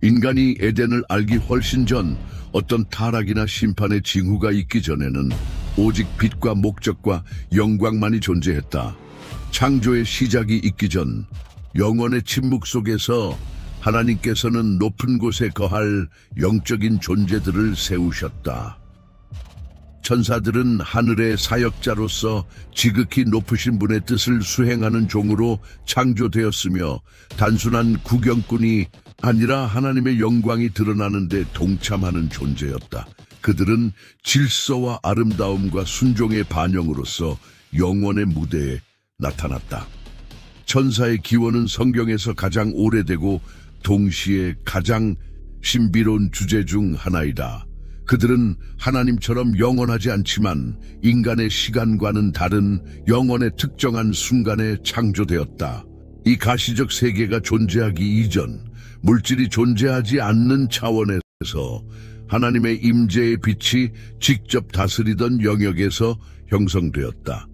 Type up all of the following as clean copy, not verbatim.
인간이 에덴을 알기 훨씬 전 어떤 타락이나 심판의 징후가 있기 전에는 오직 빛과 목적과 영광만이 존재했다. 창조의 시작이 있기 전 영원의 침묵 속에서 하나님께서는 높은 곳에 거할 영적인 존재들을 세우셨다. 천사들은 하늘의 사역자로서 지극히 높으신 분의 뜻을 수행하는 종으로 창조되었으며 단순한 구경꾼이 아니라 하나님의 영광이 드러나는 데 동참하는 존재였다. 그들은 질서와 아름다움과 순종의 반영으로서 영원의 무대에 나타났다. 천사의 기원은 성경에서 가장 오래되고 동시에 가장 신비로운 주제 중 하나이다. 그들은 하나님처럼 영원하지 않지만 인간의 시간과는 다른 영원의 특정한 순간에 창조되었다. 이 가시적 세계가 존재하기 이전 물질이 존재하지 않는 차원에서 하나님의 임재의 빛이 직접 다스리던 영역에서 형성되었다.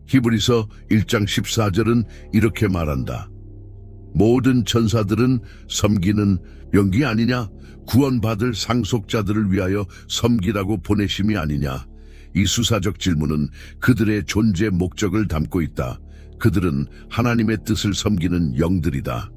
히브리서 1장 14절은 이렇게 말한다. 모든 천사들은 섬기는 영기 아니냐? 구원받을 상속자들을 위하여 섬기라고 보내심이 아니냐? 이 수사적 질문은 그들의 존재 목적을 담고 있다. 그들은 하나님의 뜻을 섬기는 영들이다.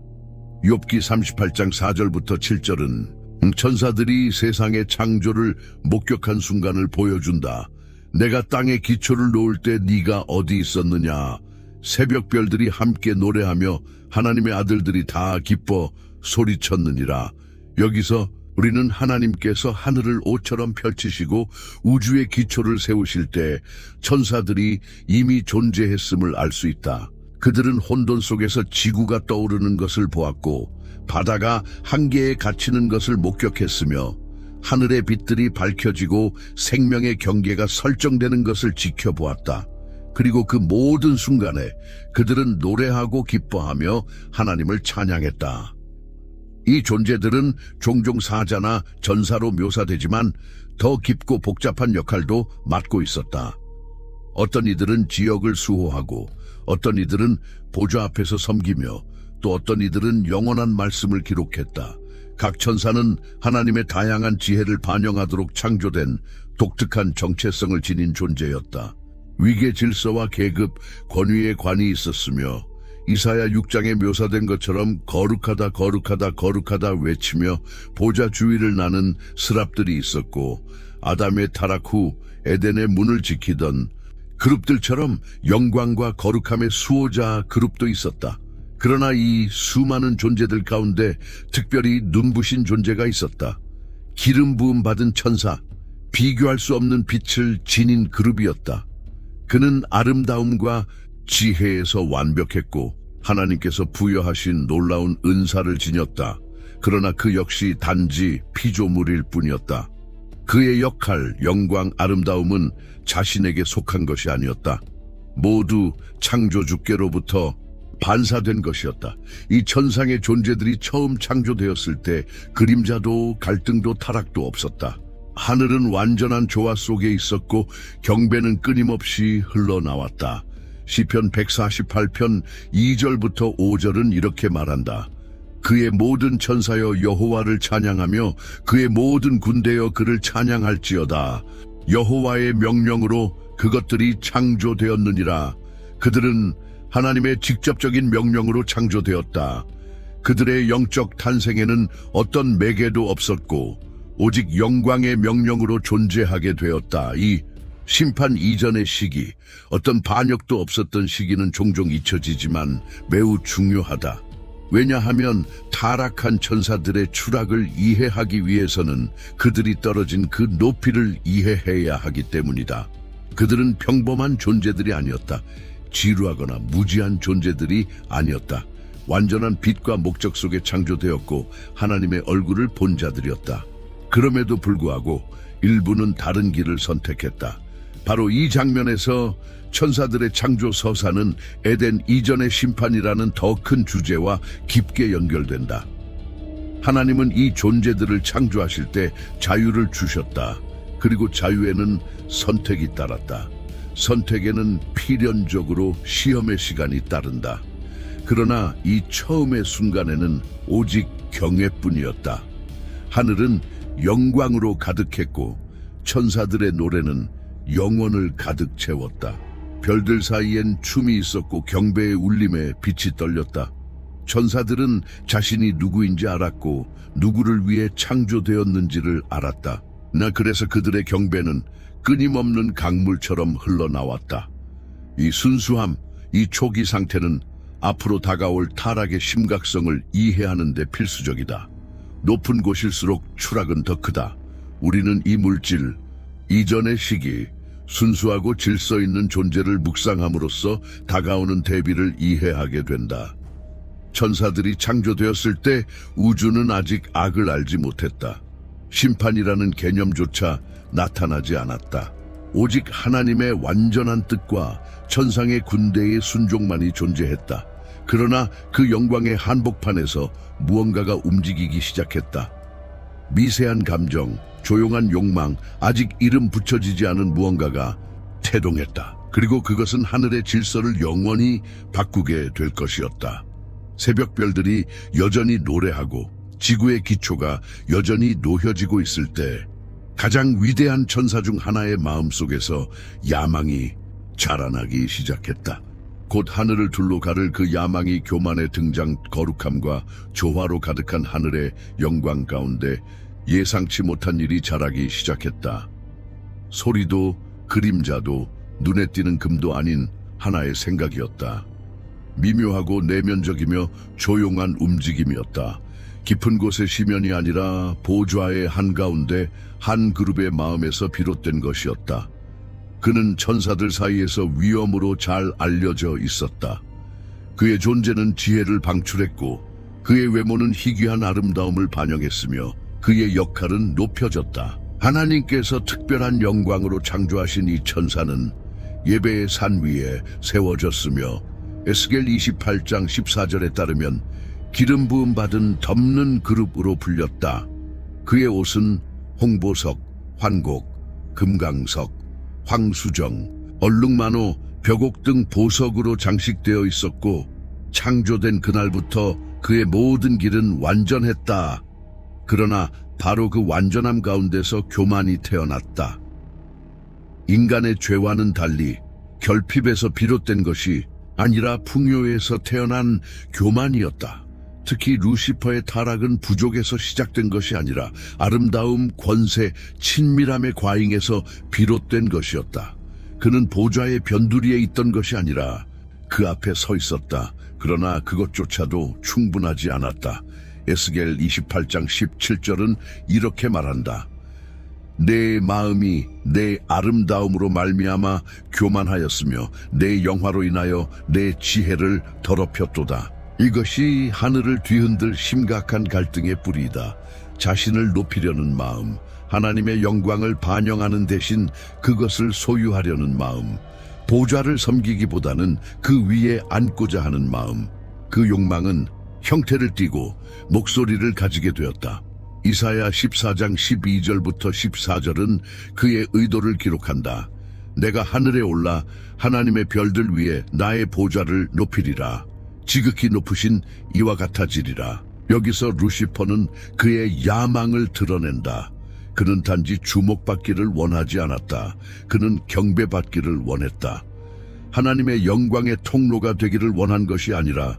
욥기 38장 4절부터 7절은 천사들이 세상의 창조를 목격한 순간을 보여준다. 내가 땅에 기초를 놓을 때 네가 어디 있었느냐? 새벽별들이 함께 노래하며 하나님의 아들들이 다 기뻐 소리쳤느니라. 여기서 우리는 하나님께서 하늘을 옷처럼 펼치시고 우주의 기초를 세우실 때 천사들이 이미 존재했음을 알 수 있다. 그들은 혼돈 속에서 지구가 떠오르는 것을 보았고 바다가 한계에 갇히는 것을 목격했으며 하늘의 빛들이 밝혀지고 생명의 경계가 설정되는 것을 지켜보았다. 그리고 그 모든 순간에 그들은 노래하고 기뻐하며 하나님을 찬양했다. 이 존재들은 종종 사자나 전사로 묘사되지만 더 깊고 복잡한 역할도 맡고 있었다. 어떤 이들은 지역을 수호하고 어떤 이들은 보좌 앞에서 섬기며 또 어떤 이들은 영원한 말씀을 기록했다. 각 천사는 하나님의 다양한 지혜를 반영하도록 창조된 독특한 정체성을 지닌 존재였다. 위계 질서와 계급, 권위의 관이 있었으며 이사야 6장에 묘사된 것처럼 거룩하다 거룩하다 거룩하다 외치며 보좌 주위를 나는 스랍들이 있었고 아담의 타락 후 에덴의 문을 지키던 그룹들처럼 영광과 거룩함의 수호자 그룹도 있었다. 그러나 이 수많은 존재들 가운데 특별히 눈부신 존재가 있었다. 기름 부음 받은 천사, 비교할 수 없는 빛을 지닌 그룹이었다. 그는 아름다움과 지혜에서 완벽했고 하나님께서 부여하신 놀라운 은사를 지녔다. 그러나 그 역시 단지 피조물일 뿐이었다. 그의 역할, 영광, 아름다움은 자신에게 속한 것이 아니었다. 모두 창조주께로부터 반사된 것이었다. 이 천상의 존재들이 처음 창조되었을 때 그림자도 갈등도 타락도 없었다. 하늘은 완전한 조화 속에 있었고 경배는 끊임없이 흘러나왔다. 시편 148편 2절부터 5절은 이렇게 말한다. 그의 모든 천사여 여호와를 찬양하며 그의 모든 군대여 그를 찬양할지어다. 여호와의 명령으로 그것들이 창조되었느니라. 그들은 하나님의 직접적인 명령으로 창조되었다. 그들의 영적 탄생에는 어떤 매개도 없었고 오직 영광의 명령으로 존재하게 되었다. 이 심판 이전의 시기, 어떤 반역도 없었던 시기는 종종 잊혀지지만 매우 중요하다. 왜냐하면 타락한 천사들의 추락을 이해하기 위해서는 그들이 떨어진 그 높이를 이해해야 하기 때문이다. 그들은 평범한 존재들이 아니었다. 지루하거나 무지한 존재들이 아니었다. 완전한 빛과 목적 속에 창조되었고 하나님의 얼굴을 본 자들이었다. 그럼에도 불구하고 일부는 다른 길을 선택했다. 바로 이 장면에서 천사들의 창조 서사는 에덴 이전의 심판이라는 더 큰 주제와 깊게 연결된다. 하나님은 이 존재들을 창조하실 때 자유를 주셨다. 그리고 자유에는 선택이 따랐다. 선택에는 필연적으로 시험의 시간이 따른다. 그러나 이 처음의 순간에는 오직 경외뿐이었다. 하늘은 영광으로 가득했고 천사들의 노래는 영혼을 가득 채웠다. 별들 사이엔 춤이 있었고 경배의 울림에 빛이 떨렸다. 천사들은 자신이 누구인지 알았고 누구를 위해 창조되었는지를 알았다. 그래서 그들의 경배는 끊임없는 강물처럼 흘러나왔다. 이 순수함, 이 초기 상태는 앞으로 다가올 타락의 심각성을 이해하는 데 필수적이다. 높은 곳일수록 추락은 더 크다. 우리는 이 물질, 이전의 시기, 순수하고 질서 있는 존재를 묵상함으로써 다가오는 대비를 이해하게 된다. 천사들이 창조되었을 때 우주는 아직 악을 알지 못했다. 심판이라는 개념조차 나타나지 않았다. 오직 하나님의 완전한 뜻과 천상의 군대의 순종만이 존재했다. 그러나 그 영광의 한복판에서 무언가가 움직이기 시작했다. 미세한 감정, 조용한 욕망, 아직 이름 붙여지지 않은 무언가가 태동했다. 그리고 그것은 하늘의 질서를 영원히 바꾸게 될 것이었다. 새벽별들이 여전히 노래하고 지구의 기초가 여전히 놓여지고 있을 때 가장 위대한 천사 중 하나의 마음속에서 야망이 자라나기 시작했다. 곧 하늘을 둘러 가를 그 야망이 교만의 등장, 거룩함과 조화로 가득한 하늘의 영광 가운데 예상치 못한 일이 자라기 시작했다. 소리도 그림자도 눈에 띄는 금도 아닌 하나의 생각이었다. 미묘하고 내면적이며 조용한 움직임이었다. 깊은 곳의 시면이 아니라 보좌의 한가운데 한 그룹의 마음에서 비롯된 것이었다. 그는 천사들 사이에서 위엄으로 잘 알려져 있었다. 그의 존재는 지혜를 방출했고 그의 외모는 희귀한 아름다움을 반영했으며 그의 역할은 높여졌다. 하나님께서 특별한 영광으로 창조하신 이 천사는 예배의 산 위에 세워졌으며 에스겔 28장 14절에 따르면 기름 부음 받은 덮는 그룹으로 불렸다. 그의 옷은 홍보석, 환곡, 금강석, 황수정, 얼룩만호, 벽옥 등 보석으로 장식되어 있었고 창조된 그날부터 그의 모든 길은 완전했다. 그러나 바로 그 완전함 가운데서 교만이 태어났다. 인간의 죄와는 달리 결핍에서 비롯된 것이 아니라 풍요에서 태어난 교만이었다. 특히 루시퍼의 타락은 부족에서 시작된 것이 아니라 아름다움, 권세, 친밀함의 과잉에서 비롯된 것이었다. 그는 보좌의 변두리에 있던 것이 아니라 그 앞에 서 있었다. 그러나 그것조차도 충분하지 않았다. 에스겔 28장 17절은 이렇게 말한다. 내 마음이 내 아름다움으로 말미암아 교만하였으며 내 영화로 인하여 내 지혜를 더럽혔도다. 이것이 하늘을 뒤흔들 심각한 갈등의 뿌리이다. 자신을 높이려는 마음, 하나님의 영광을 반영하는 대신 그것을 소유하려는 마음, 보좌를 섬기기보다는 그 위에 앉고자 하는 마음, 그 욕망은 형태를 띠고 목소리를 가지게 되었다. 이사야 14장 12절부터 14절은 그의 의도를 기록한다. 내가 하늘에 올라 하나님의 별들 위에 나의 보좌를 높이리라. 지극히 높으신 이와 같아지리라. 여기서 루시퍼는 그의 야망을 드러낸다. 그는 단지 주목받기를 원하지 않았다. 그는 경배받기를 원했다. 하나님의 영광의 통로가 되기를 원한 것이 아니라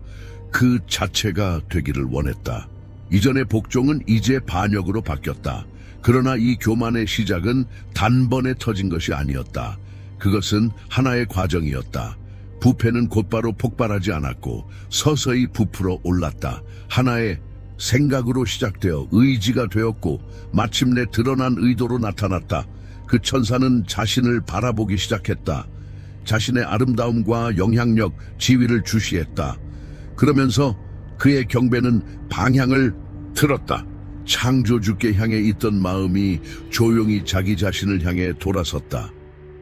그 자체가 되기를 원했다. 이전의 복종은 이제 반역으로 바뀌었다. 그러나 이 교만의 시작은 단번에 터진 것이 아니었다. 그것은 하나의 과정이었다. 부패는 곧바로 폭발하지 않았고 서서히 부풀어 올랐다. 하나의 생각으로 시작되어 의지가 되었고 마침내 드러난 의도로 나타났다. 그 천사는 자신을 바라보기 시작했다. 자신의 아름다움과 영향력, 지위를 주시했다. 그러면서 그의 경배는 방향을 틀었다. 창조주께 향해 있던 마음이 조용히 자기 자신을 향해 돌아섰다.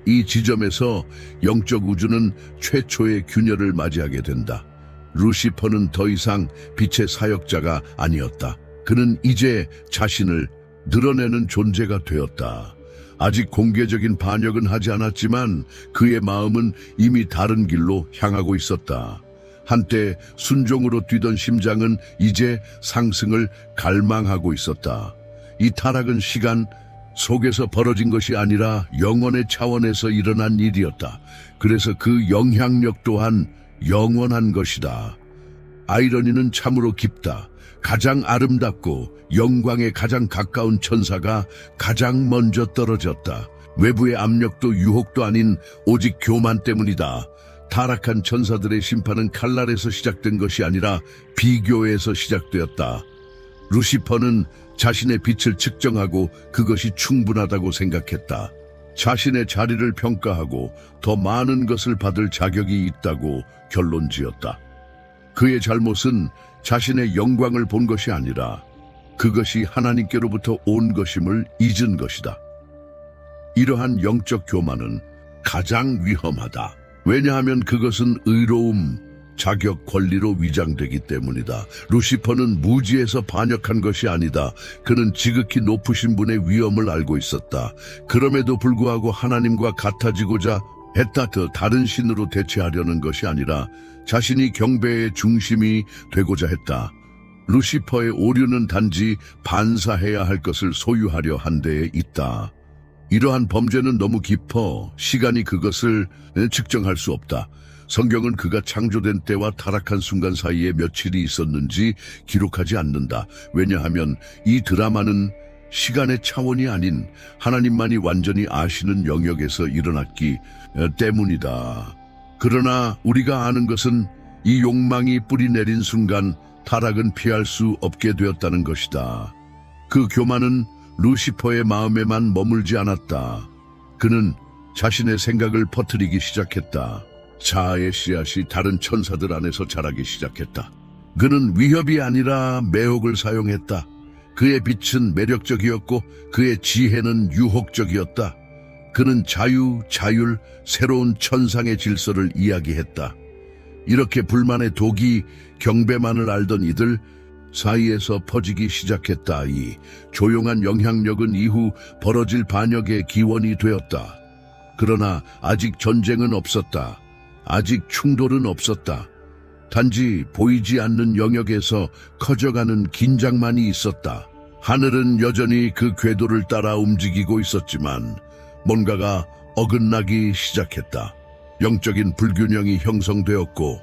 이 지점에서 영적 우주는 최초의 균열을 맞이하게 된다. 루시퍼는 더 이상 빛의 사역자가 아니었다. 그는 이제 자신을 드러내는 존재가 되었다. 아직 공개적인 반역은 하지 않았지만 그의 마음은 이미 다른 길로 향하고 있었다. 한때 순종으로 뛰던 심장은 이제 상승을 갈망하고 있었다. 이 타락은 시간 속에서 벌어진 것이 아니라 영혼의 차원에서 일어난 일이었다. 그래서 그 영향력 또한 영원한 것이다. 아이러니는 참으로 깊다. 가장 아름답고 영광에 가장 가까운 천사가 가장 먼저 떨어졌다. 외부의 압력도 유혹도 아닌 오직 교만 때문이다. 타락한 천사들의 심판은 칼날에서 시작된 것이 아니라 비교에서 시작되었다. 루시퍼는 자신의 빛을 측정하고 그것이 충분하다고 생각했다. 자신의 자리를 평가하고 더 많은 것을 받을 자격이 있다고 결론지었다. 그의 잘못은 자신의 영광을 본 것이 아니라 그것이 하나님께로부터 온 것임을 잊은 것이다. 이러한 영적 교만은 가장 위험하다. 왜냐하면 그것은 의로움, 자격, 권리로 위장되기 때문이다. 루시퍼는 무지에서 반역한 것이 아니다. 그는 지극히 높으신 분의 위엄을 알고 있었다. 그럼에도 불구하고 하나님과 같아지고자 했다. 더 다른 신으로 대체하려는 것이 아니라 자신이 경배의 중심이 되고자 했다. 루시퍼의 오류는 단지 반사해야 할 것을 소유하려 한 데에 있다. 이러한 범죄는 너무 깊어 시간이 그것을 측정할 수 없다. 성경은 그가 창조된 때와 타락한 순간 사이에 며칠이 있었는지 기록하지 않는다. 왜냐하면 이 드라마는 시간의 차원이 아닌 하나님만이 완전히 아시는 영역에서 일어났기 때문이다. 그러나 우리가 아는 것은 이 욕망이 뿌리 내린 순간 타락은 피할 수 없게 되었다는 것이다. 그 교만은 루시퍼의 마음에만 머물지 않았다. 그는 자신의 생각을 퍼뜨리기 시작했다. 자아의 씨앗이 다른 천사들 안에서 자라기 시작했다. 그는 위협이 아니라 매혹을 사용했다. 그의 빛은 매력적이었고 그의 지혜는 유혹적이었다. 그는 자율, 새로운 천상의 질서를 이야기했다. 이렇게 불만의 독이 경배만을 알던 이들 사이에서 퍼지기 시작했다. 이 조용한 영향력은 이후 벌어질 반역의 기원이 되었다. 그러나 아직 전쟁은 없었다. 아직 충돌은 없었다. 단지 보이지 않는 영역에서 커져가는 긴장만이 있었다. 하늘은 여전히 그 궤도를 따라 움직이고 있었지만 뭔가가 어긋나기 시작했다. 영적인 불균형이 형성되었고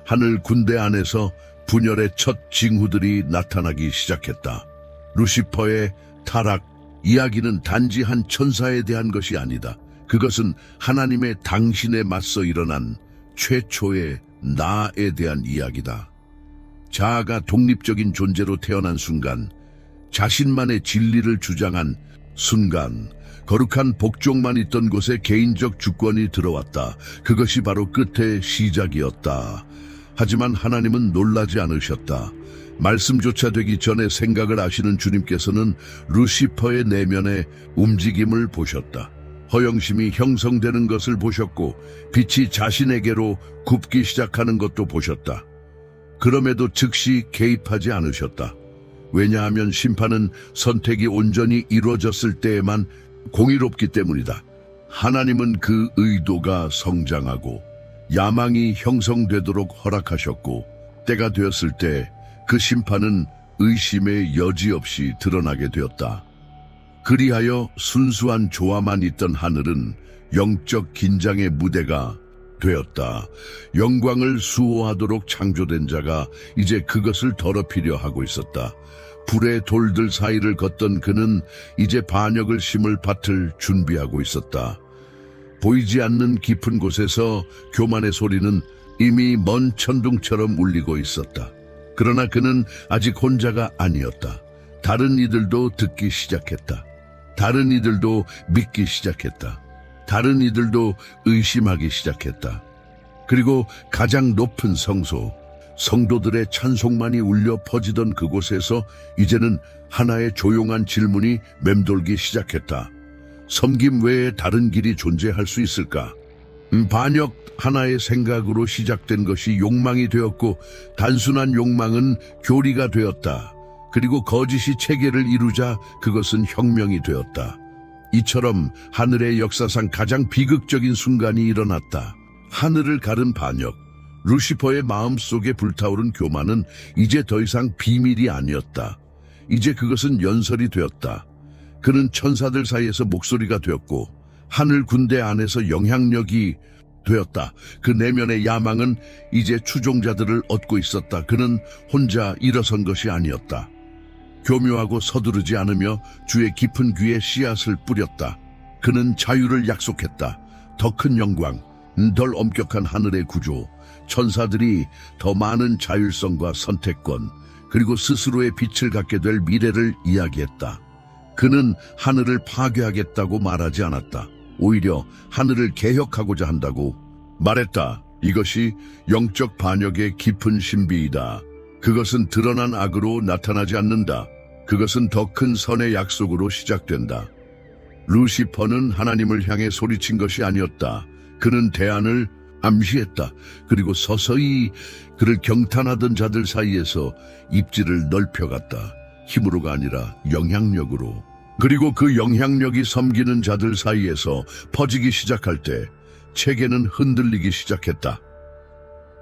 하늘 군대 안에서 분열의 첫 징후들이 나타나기 시작했다. 루시퍼의 타락 이야기는 단지 한 천사에 대한 것이 아니다. 그것은 하나님의 당신에 맞서 일어난 최초의 나에 대한 이야기다. 자아가 독립적인 존재로 태어난 순간, 자신만의 진리를 주장한 순간, 거룩한 복종만 있던 곳에 개인적 주권이 들어왔다. 그것이 바로 끝의 시작이었다. 하지만 하나님은 놀라지 않으셨다. 말씀조차 되기 전에 생각을 아시는 주님께서는 루시퍼의 내면의 움직임을 보셨다. 허영심이 형성되는 것을 보셨고 빛이 자신에게로 굽기 시작하는 것도 보셨다. 그럼에도 즉시 개입하지 않으셨다. 왜냐하면 심판은 선택이 온전히 이루어졌을 때에만 공의롭기 때문이다. 하나님은 그 의도가 성장하고 야망이 형성되도록 허락하셨고 때가 되었을 때 그 심판은 의심의 여지 없이 드러나게 되었다. 그리하여 순수한 조화만 있던 하늘은 영적 긴장의 무대가 되었다. 영광을 수호하도록 창조된 자가 이제 그것을 더럽히려 하고 있었다. 불의 돌들 사이를 걷던 그는 이제 반역을 심을 밭을 준비하고 있었다. 보이지 않는 깊은 곳에서 교만의 소리는 이미 먼 천둥처럼 울리고 있었다. 그러나 그는 아직 혼자가 아니었다. 다른 이들도 듣기 시작했다. 다른 이들도 믿기 시작했다. 다른 이들도 의심하기 시작했다. 그리고 가장 높은 성도들의 찬송만이 울려 퍼지던 그곳에서 이제는 하나의 조용한 질문이 맴돌기 시작했다. 섬김 외에 다른 길이 존재할 수 있을까? 반역 하나의 생각으로 시작된 것이 욕망이 되었고 단순한 욕망은 교리가 되었다. 그리고 거짓이 체계를 이루자 그것은 혁명이 되었다. 이처럼 하늘의 역사상 가장 비극적인 순간이 일어났다. 하늘을 가른 반역, 루시퍼의 마음속에 불타오른 교만은 이제 더 이상 비밀이 아니었다. 이제 그것은 연설이 되었다. 그는 천사들 사이에서 목소리가 되었고 하늘 군대 안에서 영향력이 되었다. 그 내면의 야망은 이제 추종자들을 얻고 있었다. 그는 혼자 일어선 것이 아니었다. 교묘하고 서두르지 않으며 주의 깊은 귀에 씨앗을 뿌렸다. 그는 자유를 약속했다. 더 큰 영광, 덜 엄격한 하늘의 구조, 천사들이 더 많은 자율성과 선택권, 그리고 스스로의 빛을 갖게 될 미래를 이야기했다. 그는 하늘을 파괴하겠다고 말하지 않았다. 오히려 하늘을 개혁하고자 한다고 말했다. 이것이 영적 반역의 깊은 신비이다. 그것은 드러난 악으로 나타나지 않는다. 그것은 더 큰 선의 약속으로 시작된다. 루시퍼는 하나님을 향해 소리친 것이 아니었다. 그는 대안을 암시했다. 그리고 서서히 그를 경탄하던 자들 사이에서 입지를 넓혀갔다. 힘으로가 아니라 영향력으로. 그리고 그 영향력이 섬기는 자들 사이에서 퍼지기 시작할 때 체계는 흔들리기 시작했다.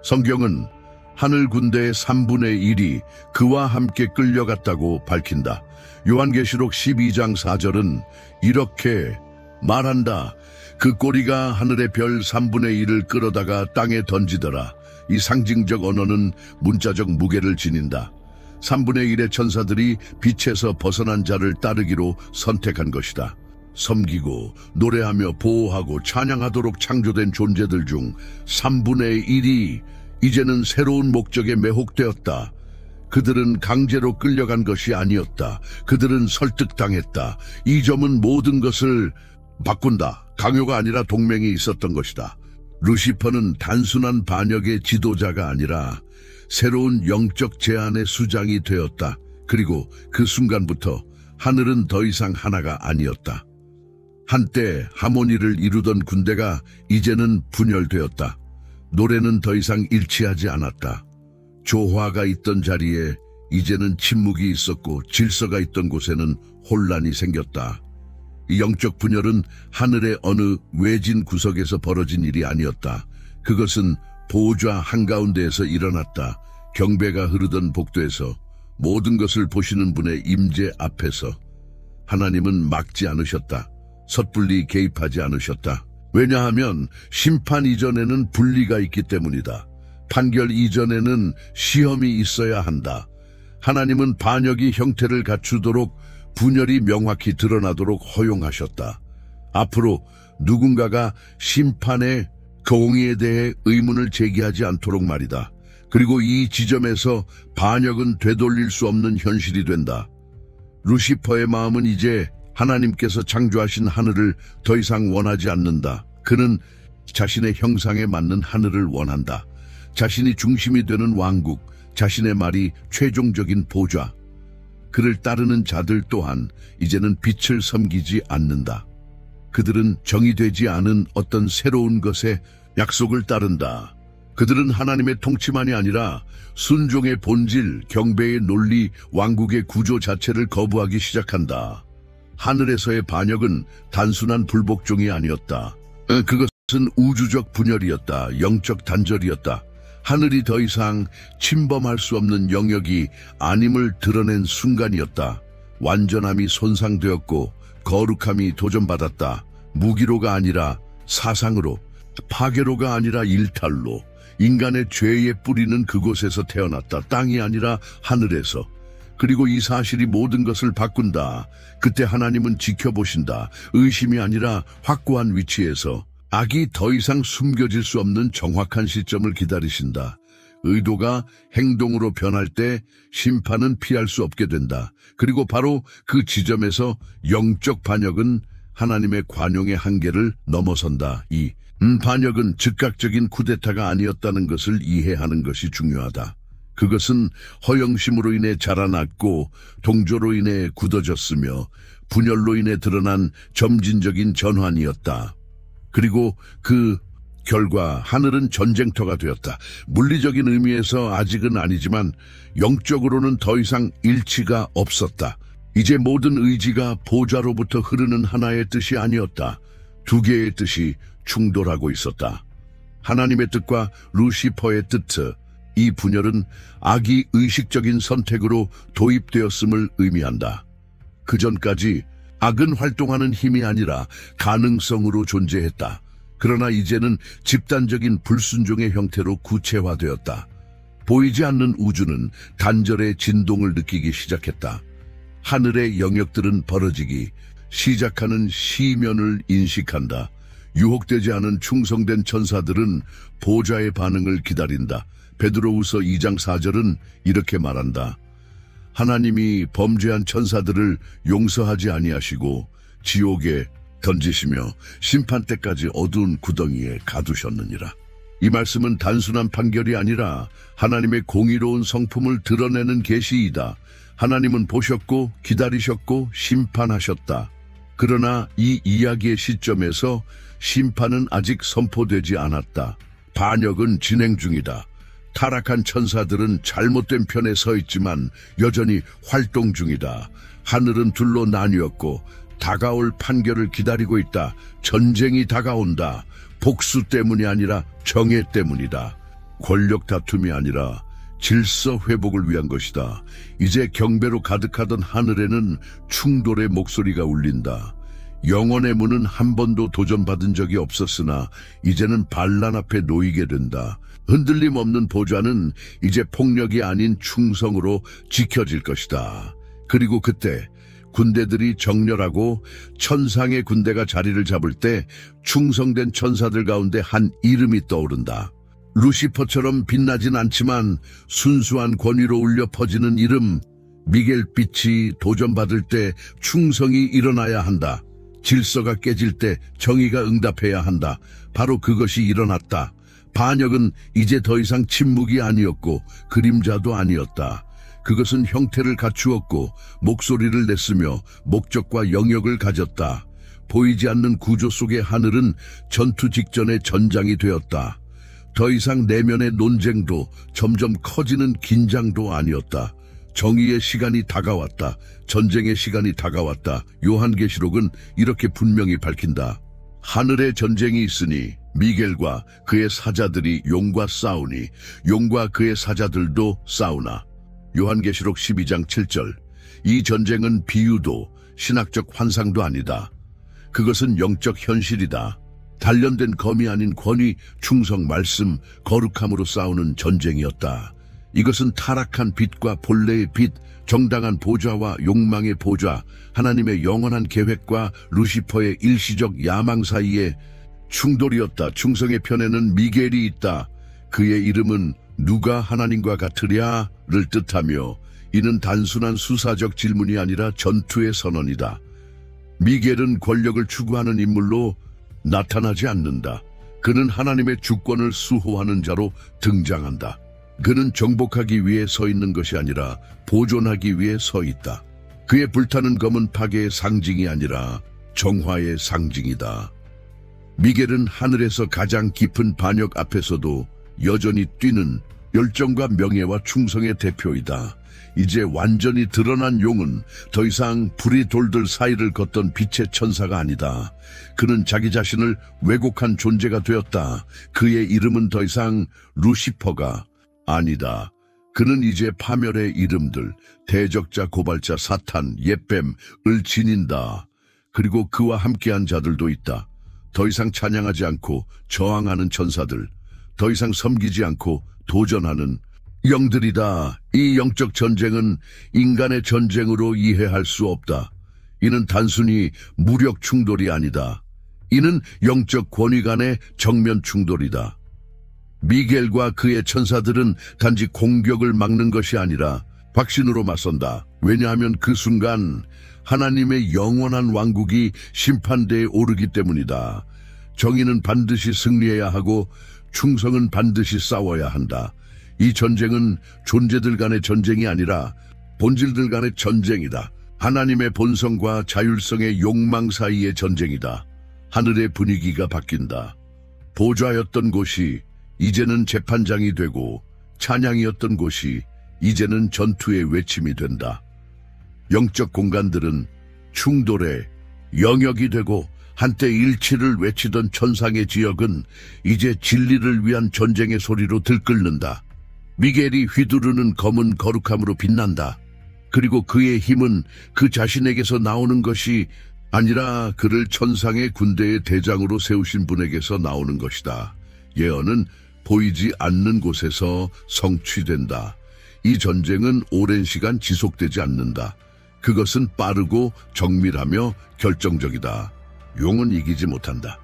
성경은 하늘 군대의 3분의 1이 그와 함께 끌려갔다고 밝힌다. 요한계시록 12장 4절은 이렇게 말한다. 그 꼬리가 하늘의 별 3분의 1을 끌어다가 땅에 던지더라. 이 상징적 언어는 문자적 무게를 지닌다. 3분의 1의 천사들이 빛에서 벗어난 자를 따르기로 선택한 것이다. 섬기고 노래하며 보호하고 찬양하도록 창조된 존재들 중 3분의 1이 이제는 새로운 목적에 매혹되었다. 그들은 강제로 끌려간 것이 아니었다. 그들은 설득당했다. 이 점은 모든 것을 바꾼다. 강요가 아니라 동맹이 있었던 것이다. 루시퍼는 단순한 반역의 지도자가 아니라 새로운 영적 제안의 수장이 되었다. 그리고 그 순간부터 하늘은 더 이상 하나가 아니었다. 한때 하모니를 이루던 군대가 이제는 분열되었다. 노래는 더 이상 일치하지 않았다. 조화가 있던 자리에 이제는 침묵이 있었고 질서가 있던 곳에는 혼란이 생겼다. 이 영적 분열은 하늘의 어느 외진 구석에서 벌어진 일이 아니었다. 그것은 보좌 한가운데에서 일어났다. 경배가 흐르던 복도에서 모든 것을 보시는 분의 임재 앞에서 하나님은 막지 않으셨다. 섣불리 개입하지 않으셨다. 왜냐하면 심판 이전에는 분리가 있기 때문이다. 판결 이전에는 시험이 있어야 한다. 하나님은 반역이 형태를 갖추도록 분열이 명확히 드러나도록 허용하셨다. 앞으로 누군가가 심판의 공의에 대해 의문을 제기하지 않도록 말이다. 그리고 이 지점에서 반역은 되돌릴 수 없는 현실이 된다. 루시퍼의 마음은 이제 하나님께서 창조하신 하늘을 더 이상 원하지 않는다. 그는 자신의 형상에 맞는 하늘을 원한다. 자신이 중심이 되는 왕국, 자신의 말이 최종적인 보좌. 그를 따르는 자들 또한 이제는 빛을 섬기지 않는다. 그들은 정의되지 않은 어떤 새로운 것에 약속을 따른다. 그들은 하나님의 통치만이 아니라 순종의 본질, 경배의 논리, 왕국의 구조 자체를 거부하기 시작한다. 하늘에서의 반역은 단순한 불복종이 아니었다. 그것은 우주적 분열이었다. 영적 단절이었다. 하늘이 더 이상 침범할 수 없는 영역이 아님을 드러낸 순간이었다. 완전함이 손상되었고 거룩함이 도전받았다. 무기로가 아니라 사상으로, 파괴로가 아니라 일탈로, 인간의 죄의 뿌리는 그곳에서 태어났다. 땅이 아니라 하늘에서. 그리고 이 사실이 모든 것을 바꾼다. 그때 하나님은 지켜보신다. 의심이 아니라 확고한 위치에서. 악이 더 이상 숨겨질 수 없는 정확한 시점을 기다리신다. 의도가 행동으로 변할 때 심판은 피할 수 없게 된다. 그리고 바로 그 지점에서 영적 반역은 하나님의 관용의 한계를 넘어선다. 이 반역은 즉각적인 쿠데타가 아니었다는 것을 이해하는 것이 중요하다. 그것은 허영심으로 인해 자라났고 동조로 인해 굳어졌으며 분열로 인해 드러난 점진적인 전환이었다. 그리고 그 결과 하늘은 전쟁터가 되었다. 물리적인 의미에서 아직은 아니지만 영적으로는 더 이상 일치가 없었다. 이제 모든 의지가 보좌로부터 흐르는 하나의 뜻이 아니었다. 두 개의 뜻이 충돌하고 있었다. 하나님의 뜻과 루시퍼의 뜻, 이 분열은 악이 의식적인 선택으로 도입되었음을 의미한다. 그전까지 악은 활동하는 힘이 아니라 가능성으로 존재했다. 그러나 이제는 집단적인 불순종의 형태로 구체화되었다. 보이지 않는 우주는 단절의 진동을 느끼기 시작했다. 하늘의 영역들은 벌어지기 시작하는 시면을 인식한다. 유혹되지 않은 충성된 천사들은 보좌의 반응을 기다린다. 베드로후서 2장 4절은 이렇게 말한다. 하나님이 범죄한 천사들을 용서하지 아니하시고 지옥에 던지시며 심판 때까지 어두운 구덩이에 가두셨느니라. 이 말씀은 단순한 판결이 아니라 하나님의 공의로운 성품을 드러내는 계시이다. 하나님은 보셨고 기다리셨고 심판하셨다. 그러나 이 이야기의 시점에서 심판은 아직 선포되지 않았다. 반역은 진행 중이다. 타락한 천사들은 잘못된 편에 서 있지만 여전히 활동 중이다. 하늘은 둘로 나뉘었고 다가올 판결을 기다리고 있다. 전쟁이 다가온다. 복수 때문이 아니라 정의 때문이다. 권력 다툼이 아니라 질서 회복을 위한 것이다. 이제 경배로 가득하던 하늘에는 충돌의 목소리가 울린다. 영원의 문은 한 번도 도전받은 적이 없었으나 이제는 반란 앞에 놓이게 된다. 흔들림 없는 보좌는 이제 폭력이 아닌 충성으로 지켜질 것이다. 그리고 그때 군대들이 정렬하고 천상의 군대가 자리를 잡을 때 충성된 천사들 가운데 한 이름이 떠오른다. 루시퍼처럼 빛나진 않지만 순수한 권위로 울려 퍼지는 이름. 미겔빛이 도전받을 때 충성이 일어나야 한다. 질서가 깨질 때 정의가 응답해야 한다. 바로 그것이 일어났다. 반역은 이제 더 이상 침묵이 아니었고 그림자도 아니었다. 그것은 형태를 갖추었고 목소리를 냈으며 목적과 영역을 가졌다. 보이지 않는 구조 속의 하늘은 전투 직전의 전장이 되었다. 더 이상 내면의 논쟁도 점점 커지는 긴장도 아니었다. 정의의 시간이 다가왔다. 전쟁의 시간이 다가왔다. 요한계시록은 이렇게 분명히 밝힌다. 하늘에 전쟁이 있으니 미겔과 그의 사자들이 용과 싸우니 용과 그의 사자들도 싸우나. 요한계시록 12장 7절. 이 전쟁은 비유도 신학적 환상도 아니다. 그것은 영적 현실이다. 단련된 검이 아닌 권위, 충성, 말씀, 거룩함으로 싸우는 전쟁이었다. 이것은 타락한 빛과 본래의 빛, 정당한 보좌와 욕망의 보좌, 하나님의 영원한 계획과 루시퍼의 일시적 야망 사이의 충돌이었다. 충성의 편에는 미겔이 있다. 그의 이름은 누가 하나님과 같으랴를 뜻하며 이는 단순한 수사적 질문이 아니라 전투의 선언이다. 미겔은 권력을 추구하는 인물로 나타나지 않는다. 그는 하나님의 주권을 수호하는 자로 등장한다. 그는 정복하기 위해 서 있는 것이 아니라 보존하기 위해 서 있다. 그의 불타는 검은 파괴의 상징이 아니라 정화의 상징이다. 미겔은 하늘에서 가장 깊은 반역 앞에서도 여전히 뛰는 열정과 명예와 충성의 대표이다. 이제 완전히 드러난 용은 더 이상 불이 돌들 사이를 걷던 빛의 천사가 아니다. 그는 자기 자신을 왜곡한 존재가 되었다. 그의 이름은 더 이상 루시퍼가 아니다. 그는 이제 파멸의 이름들, 대적자, 고발자, 사탄, 옛뱀을 지닌다. 그리고 그와 함께한 자들도 있다. 더 이상 찬양하지 않고 저항하는 천사들, 더 이상 섬기지 않고 도전하는 영들이다. 이 영적 전쟁은 인간의 전쟁으로 이해할 수 없다. 이는 단순히 무력 충돌이 아니다. 이는 영적 권위 간의 정면 충돌이다. 미겔과 그의 천사들은 단지 공격을 막는 것이 아니라 확신으로 맞선다. 왜냐하면 그 순간 하나님의 영원한 왕국이 심판대에 오르기 때문이다. 정의는 반드시 승리해야 하고 충성은 반드시 싸워야 한다. 이 전쟁은 존재들 간의 전쟁이 아니라 본질들 간의 전쟁이다. 하나님의 본성과 자율성의 욕망 사이의 전쟁이다. 하늘의 분위기가 바뀐다. 보좌였던 곳이 이제는 재판장이 되고 찬양이었던 곳이 이제는 전투의 외침이 된다. 영적 공간들은 충돌의 영역이 되고 한때 일치를 외치던 천상의 지역은 이제 진리를 위한 전쟁의 소리로 들끓는다. 미겔이 휘두르는 검은 거룩함으로 빛난다. 그리고 그의 힘은 그 자신에게서 나오는 것이 아니라 그를 천상의 군대의 대장으로 세우신 분에게서 나오는 것이다. 예언은 보이지 않는 곳에서 성취된다. 이 전쟁은 오랜 시간 지속되지 않는다. 그것은 빠르고 정밀하며 결정적이다. 용은 이기지 못한다.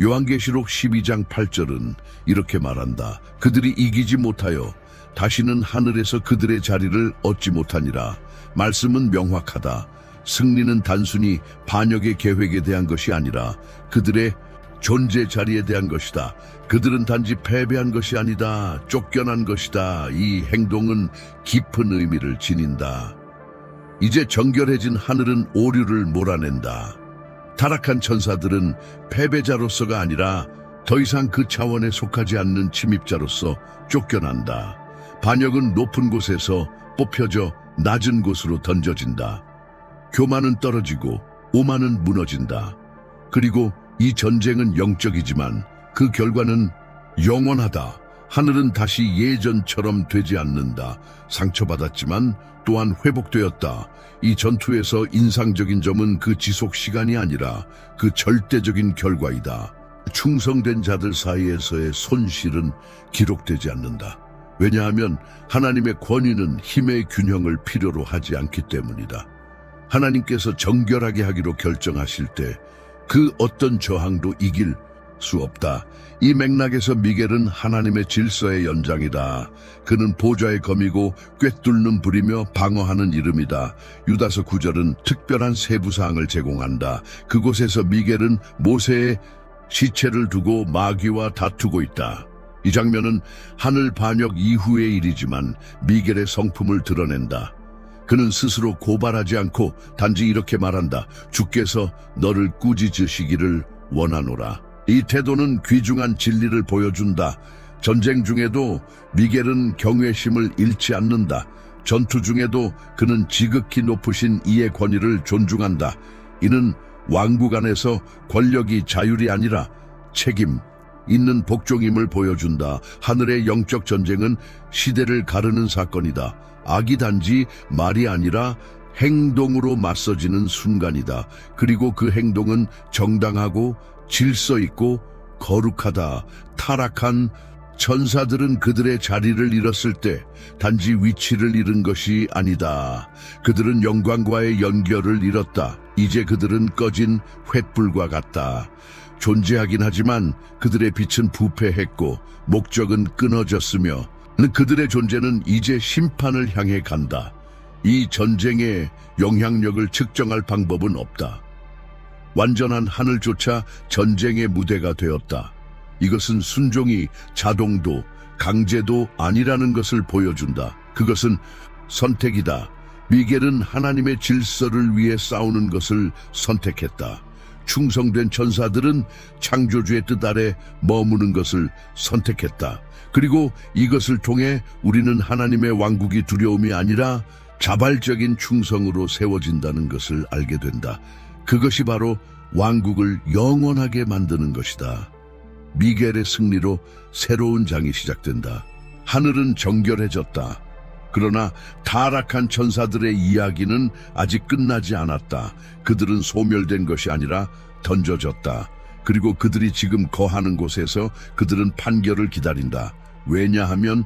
요한계시록 12장 8절은 이렇게 말한다. 그들이 이기지 못하여 다시는 하늘에서 그들의 자리를 얻지 못하니라. 말씀은 명확하다. 승리는 단순히 반역의 계획에 대한 것이 아니라 그들의 존재 자리에 대한 것이다. 그들은 단지 패배한 것이 아니다. 쫓겨난 것이다. 이 행동은 깊은 의미를 지닌다. 이제 정결해진 하늘은 오류를 몰아낸다. 타락한 천사들은 패배자로서가 아니라 더 이상 그 차원에 속하지 않는 침입자로서 쫓겨난다. 반역은 높은 곳에서 뽑혀져 낮은 곳으로 던져진다. 교만은 떨어지고 오만은 무너진다. 그리고 이 전쟁은 영적이지만 그 결과는 영원하다. 하늘은 다시 예전처럼 되지 않는다. 상처받았지만 또한 회복되었다. 이 전투에서 인상적인 점은 그 지속 시간이 아니라 그 절대적인 결과이다. 충성된 자들 사이에서의 손실은 기록되지 않는다. 왜냐하면 하나님의 권위는 힘의 균형을 필요로 하지 않기 때문이다. 하나님께서 정결하게 하기로 결정하실 때 그 어떤 저항도 이길 수 없다. 이 맥락에서 미겔은 하나님의 질서의 연장이다. 그는 보좌의 검이고 꿰뚫는 불이며 방어하는 이름이다. 유다서 9절은 특별한 세부사항을 제공한다. 그곳에서 미겔은 모세의 시체를 두고 마귀와 다투고 있다. 이 장면은 하늘 반역 이후의 일이지만 미겔의 성품을 드러낸다. 그는 스스로 고발하지 않고 단지 이렇게 말한다. 주께서 너를 꾸짖으시기를 원하노라. 이 태도는 귀중한 진리를 보여준다. 전쟁 중에도 미겔은 경외심을 잃지 않는다. 전투 중에도 그는 지극히 높으신 이의 권위를 존중한다. 이는 왕국 안에서 권력이 자율이 아니라 책임 있는 복종임을 보여준다. 하늘의 영적 전쟁은 시대를 가르는 사건이다. 악이 단지 말이 아니라 행동으로 맞서지는 순간이다. 그리고 그 행동은 정당하고 질서 있고 거룩하다. 타락한 천사들은 그들의 자리를 잃었을 때 단지 위치를 잃은 것이 아니다. 그들은 영광과의 연결을 잃었다. 이제 그들은 꺼진 횃불과 같다. 존재하긴 하지만 그들의 빛은 부패했고 목적은 끊어졌으며 그들의 존재는 이제 심판을 향해 간다. 이 전쟁의 영향력을 측정할 방법은 없다. 완전한 하늘조차 전쟁의 무대가 되었다. 이것은 순종이 자동도 강제도 아니라는 것을 보여준다. 그것은 선택이다. 미겔은 하나님의 질서를 위해 싸우는 것을 선택했다. 충성된 천사들은 창조주의 뜻 아래 머무는 것을 선택했다. 그리고 이것을 통해 우리는 하나님의 왕국이 두려움이 아니라 자발적인 충성으로 세워진다는 것을 알게 된다. 그것이 바로 왕국을 영원하게 만드는 것이다. 미겔의 승리로 새로운 장이 시작된다. 하늘은 정결해졌다. 그러나 타락한 천사들의 이야기는 아직 끝나지 않았다. 그들은 소멸된 것이 아니라 던져졌다. 그리고 그들이 지금 거하는 곳에서 그들은 판결을 기다린다. 왜냐하면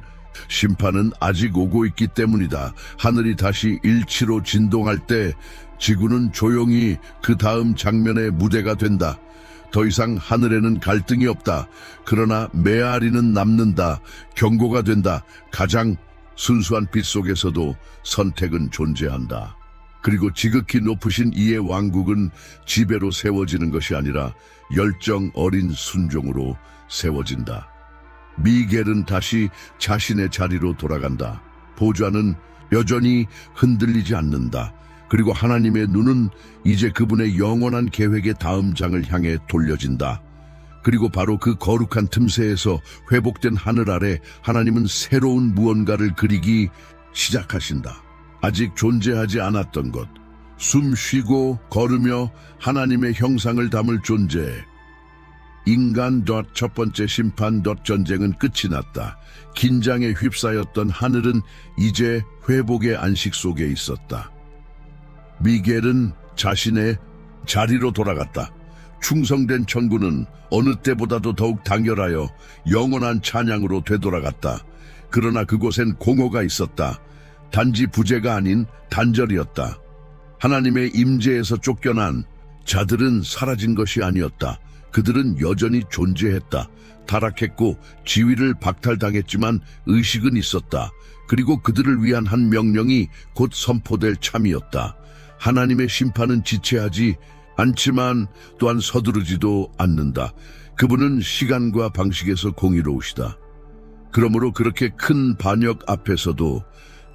심판은 아직 오고 있기 때문이다. 하늘이 다시 일치로 진동할 때 지구는 조용히 그 다음 장면의 무대가 된다. 더 이상 하늘에는 갈등이 없다. 그러나 메아리는 남는다. 경고가 된다. 가장 순수한 빛 속에서도 선택은 존재한다. 그리고 지극히 높으신 이의 왕국은 지배로 세워지는 것이 아니라 열정 어린 순종으로 세워진다. 미겔은 다시 자신의 자리로 돌아간다. 보좌는 여전히 흔들리지 않는다. 그리고 하나님의 눈은 이제 그분의 영원한 계획의 다음 장을 향해 돌려진다. 그리고 바로 그 거룩한 틈새에서 회복된 하늘 아래 하나님은 새로운 무언가를 그리기 시작하신다. 아직 존재하지 않았던 것, 숨 쉬고 걸으며 하나님의 형상을 담을 존재. 인간 첫 번째 심판 전쟁은 끝이 났다. 긴장에 휩싸였던 하늘은 이제 회복의 안식 속에 있었다. 미겔은 자신의 자리로 돌아갔다. 충성된 천군은 어느 때보다도 더욱 당열하여 영원한 찬양으로 되돌아갔다. 그러나 그곳엔 공허가 있었다. 단지 부재가 아닌 단절이었다. 하나님의 임재에서 쫓겨난 자들은 사라진 것이 아니었다. 그들은 여전히 존재했다. 타락했고 지위를 박탈당했지만 의식은 있었다. 그리고 그들을 위한 한 명령이 곧 선포될 참이었다. 하나님의 심판은 지체하지 않지만 또한 서두르지도 않는다. 그분은 시간과 방식에서 공의로우시다. 그러므로 그렇게 큰 반역 앞에서도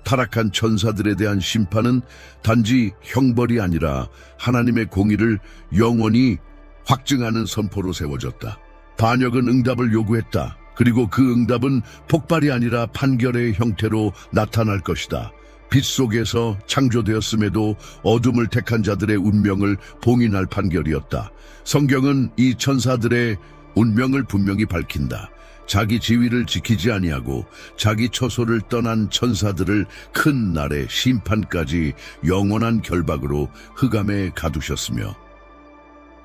타락한 천사들에 대한 심판은 단지 형벌이 아니라 하나님의 공의를 영원히 확증하는 선포로 세워졌다. 반역은 응답을 요구했다. 그리고 그 응답은 폭발이 아니라 판결의 형태로 나타날 것이다. 빛 속에서 창조되었음에도 어둠을 택한 자들의 운명을 봉인할 판결이었다. 성경은 이 천사들의 운명을 분명히 밝힌다. 자기 지위를 지키지 아니하고 자기 처소를 떠난 천사들을 큰 날의 심판까지 영원한 결박으로 흑암에 가두셨으며.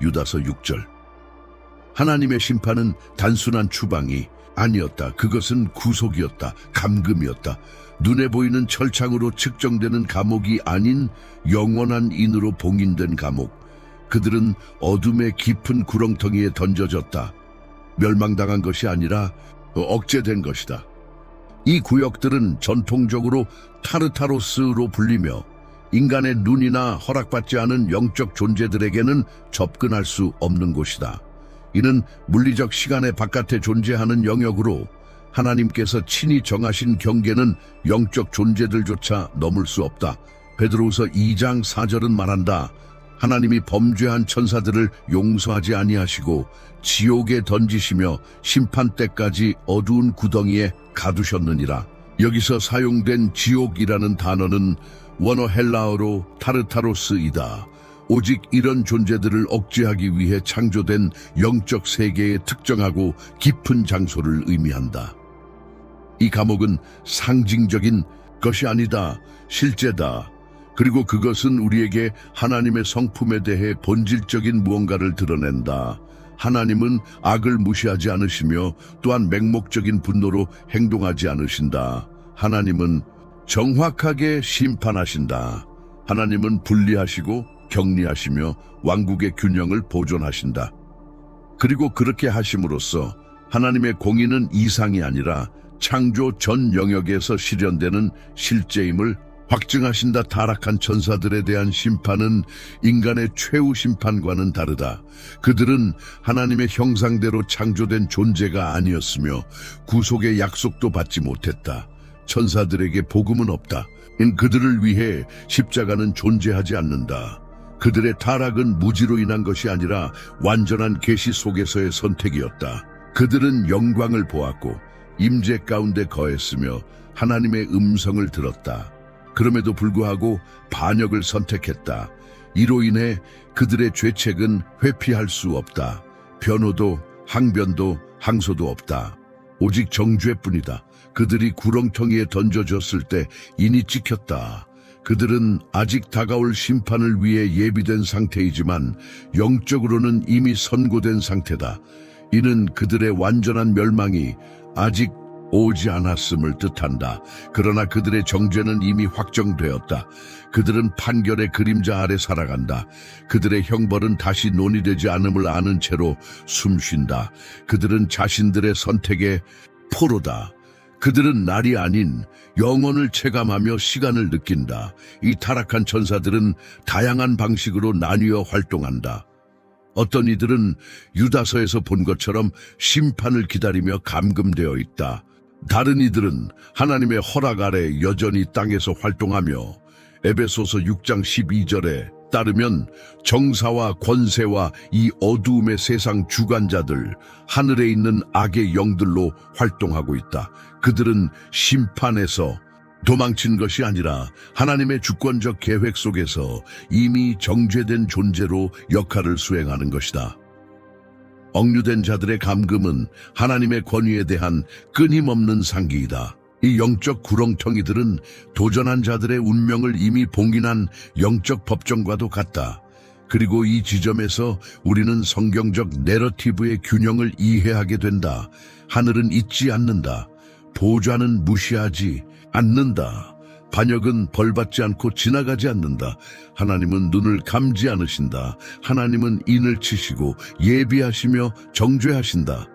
유다서 6절. 하나님의 심판은 단순한 추방이 아니었다. 그것은 구속이었다. 감금이었다. 눈에 보이는 철창으로 측정되는 감옥이 아닌 영원한 인으로 봉인된 감옥. 그들은 어둠의 깊은 구렁텅이에 던져졌다. 멸망당한 것이 아니라 억제된 것이다. 이 구역들은 전통적으로 타르타로스로 불리며 인간의 눈이나 허락받지 않은 영적 존재들에게는 접근할 수 없는 곳이다. 이는 물리적 시간의 바깥에 존재하는 영역으로 하나님께서 친히 정하신 경계는 영적 존재들조차 넘을 수 없다. 베드로후서 2장 4절은 말한다. 하나님이 범죄한 천사들을 용서하지 아니하시고 지옥에 던지시며 심판 때까지 어두운 구덩이에 가두셨느니라. 여기서 사용된 지옥이라는 단어는 원어 헬라어로 타르타로스이다. 오직 이런 존재들을 억제하기 위해 창조된 영적 세계의 특정하고 깊은 장소를 의미한다. 이 감옥은 상징적인 것이 아니다. 실제다. 그리고 그것은 우리에게 하나님의 성품에 대해 본질적인 무언가를 드러낸다. 하나님은 악을 무시하지 않으시며 또한 맹목적인 분노로 행동하지 않으신다. 하나님은 정확하게 심판하신다. 하나님은 분리하시고 격리하시며 왕국의 균형을 보존하신다. 그리고 그렇게 하심으로써 하나님의 공의는 이상이 아니라 창조 전 영역에서 실현되는 실제임을 확증하신다. 타락한 천사들에 대한 심판은 인간의 최후 심판과는 다르다. 그들은 하나님의 형상대로 창조된 존재가 아니었으며 구속의 약속도 받지 못했다. 천사들에게 복음은 없다. 그들을 위해 십자가는 존재하지 않는다. 그들의 타락은 무지로 인한 것이 아니라 완전한 계시 속에서의 선택이었다. 그들은 영광을 보았고 임재 가운데 거했으며 하나님의 음성을 들었다. 그럼에도 불구하고 반역을 선택했다. 이로 인해 그들의 죄책은 회피할 수 없다. 변호도 항변도 항소도 없다. 오직 정죄뿐이다. 그들이 구렁텅이에 던져졌을 때 인이 찍혔다. 그들은 아직 다가올 심판을 위해 예비된 상태이지만 영적으로는 이미 선고된 상태다. 이는 그들의 완전한 멸망이 아직 오지 않았음을 뜻한다. 그러나 그들의 정죄는 이미 확정되었다. 그들은 판결의 그림자 아래 살아간다. 그들의 형벌은 다시 논의되지 않음을 아는 채로 숨쉰다. 그들은 자신들의 선택의 포로다. 그들은 날이 아닌 영혼을 체감하며 시간을 느낀다. 이 타락한 천사들은 다양한 방식으로 나뉘어 활동한다. 어떤 이들은 유다서에서 본 것처럼 심판을 기다리며 감금되어 있다. 다른 이들은 하나님의 허락 아래 여전히 땅에서 활동하며 에베소서 6장 12절에 따르면 정사와 권세와 이 어두움의 세상 주관자들, 하늘에 있는 악의 영들로 활동하고 있다. 그들은 심판에서 도망친 것이 아니라 하나님의 주권적 계획 속에서 이미 정죄된 존재로 역할을 수행하는 것이다. 억류된 자들의 감금은 하나님의 권위에 대한 끊임없는 상기이다. 이 영적 구렁텅이들은 도전한 자들의 운명을 이미 봉인한 영적 법정과도 같다. 그리고 이 지점에서 우리는 성경적 내러티브의 균형을 이해하게 된다. 하늘은 잊지 않는다. 보좌는 무시하지 않는다. 반역은 벌받지 않고 지나가지 않는다. 하나님은 눈을 감지 않으신다. 하나님은 인을 치시고 예비하시며 정죄하신다.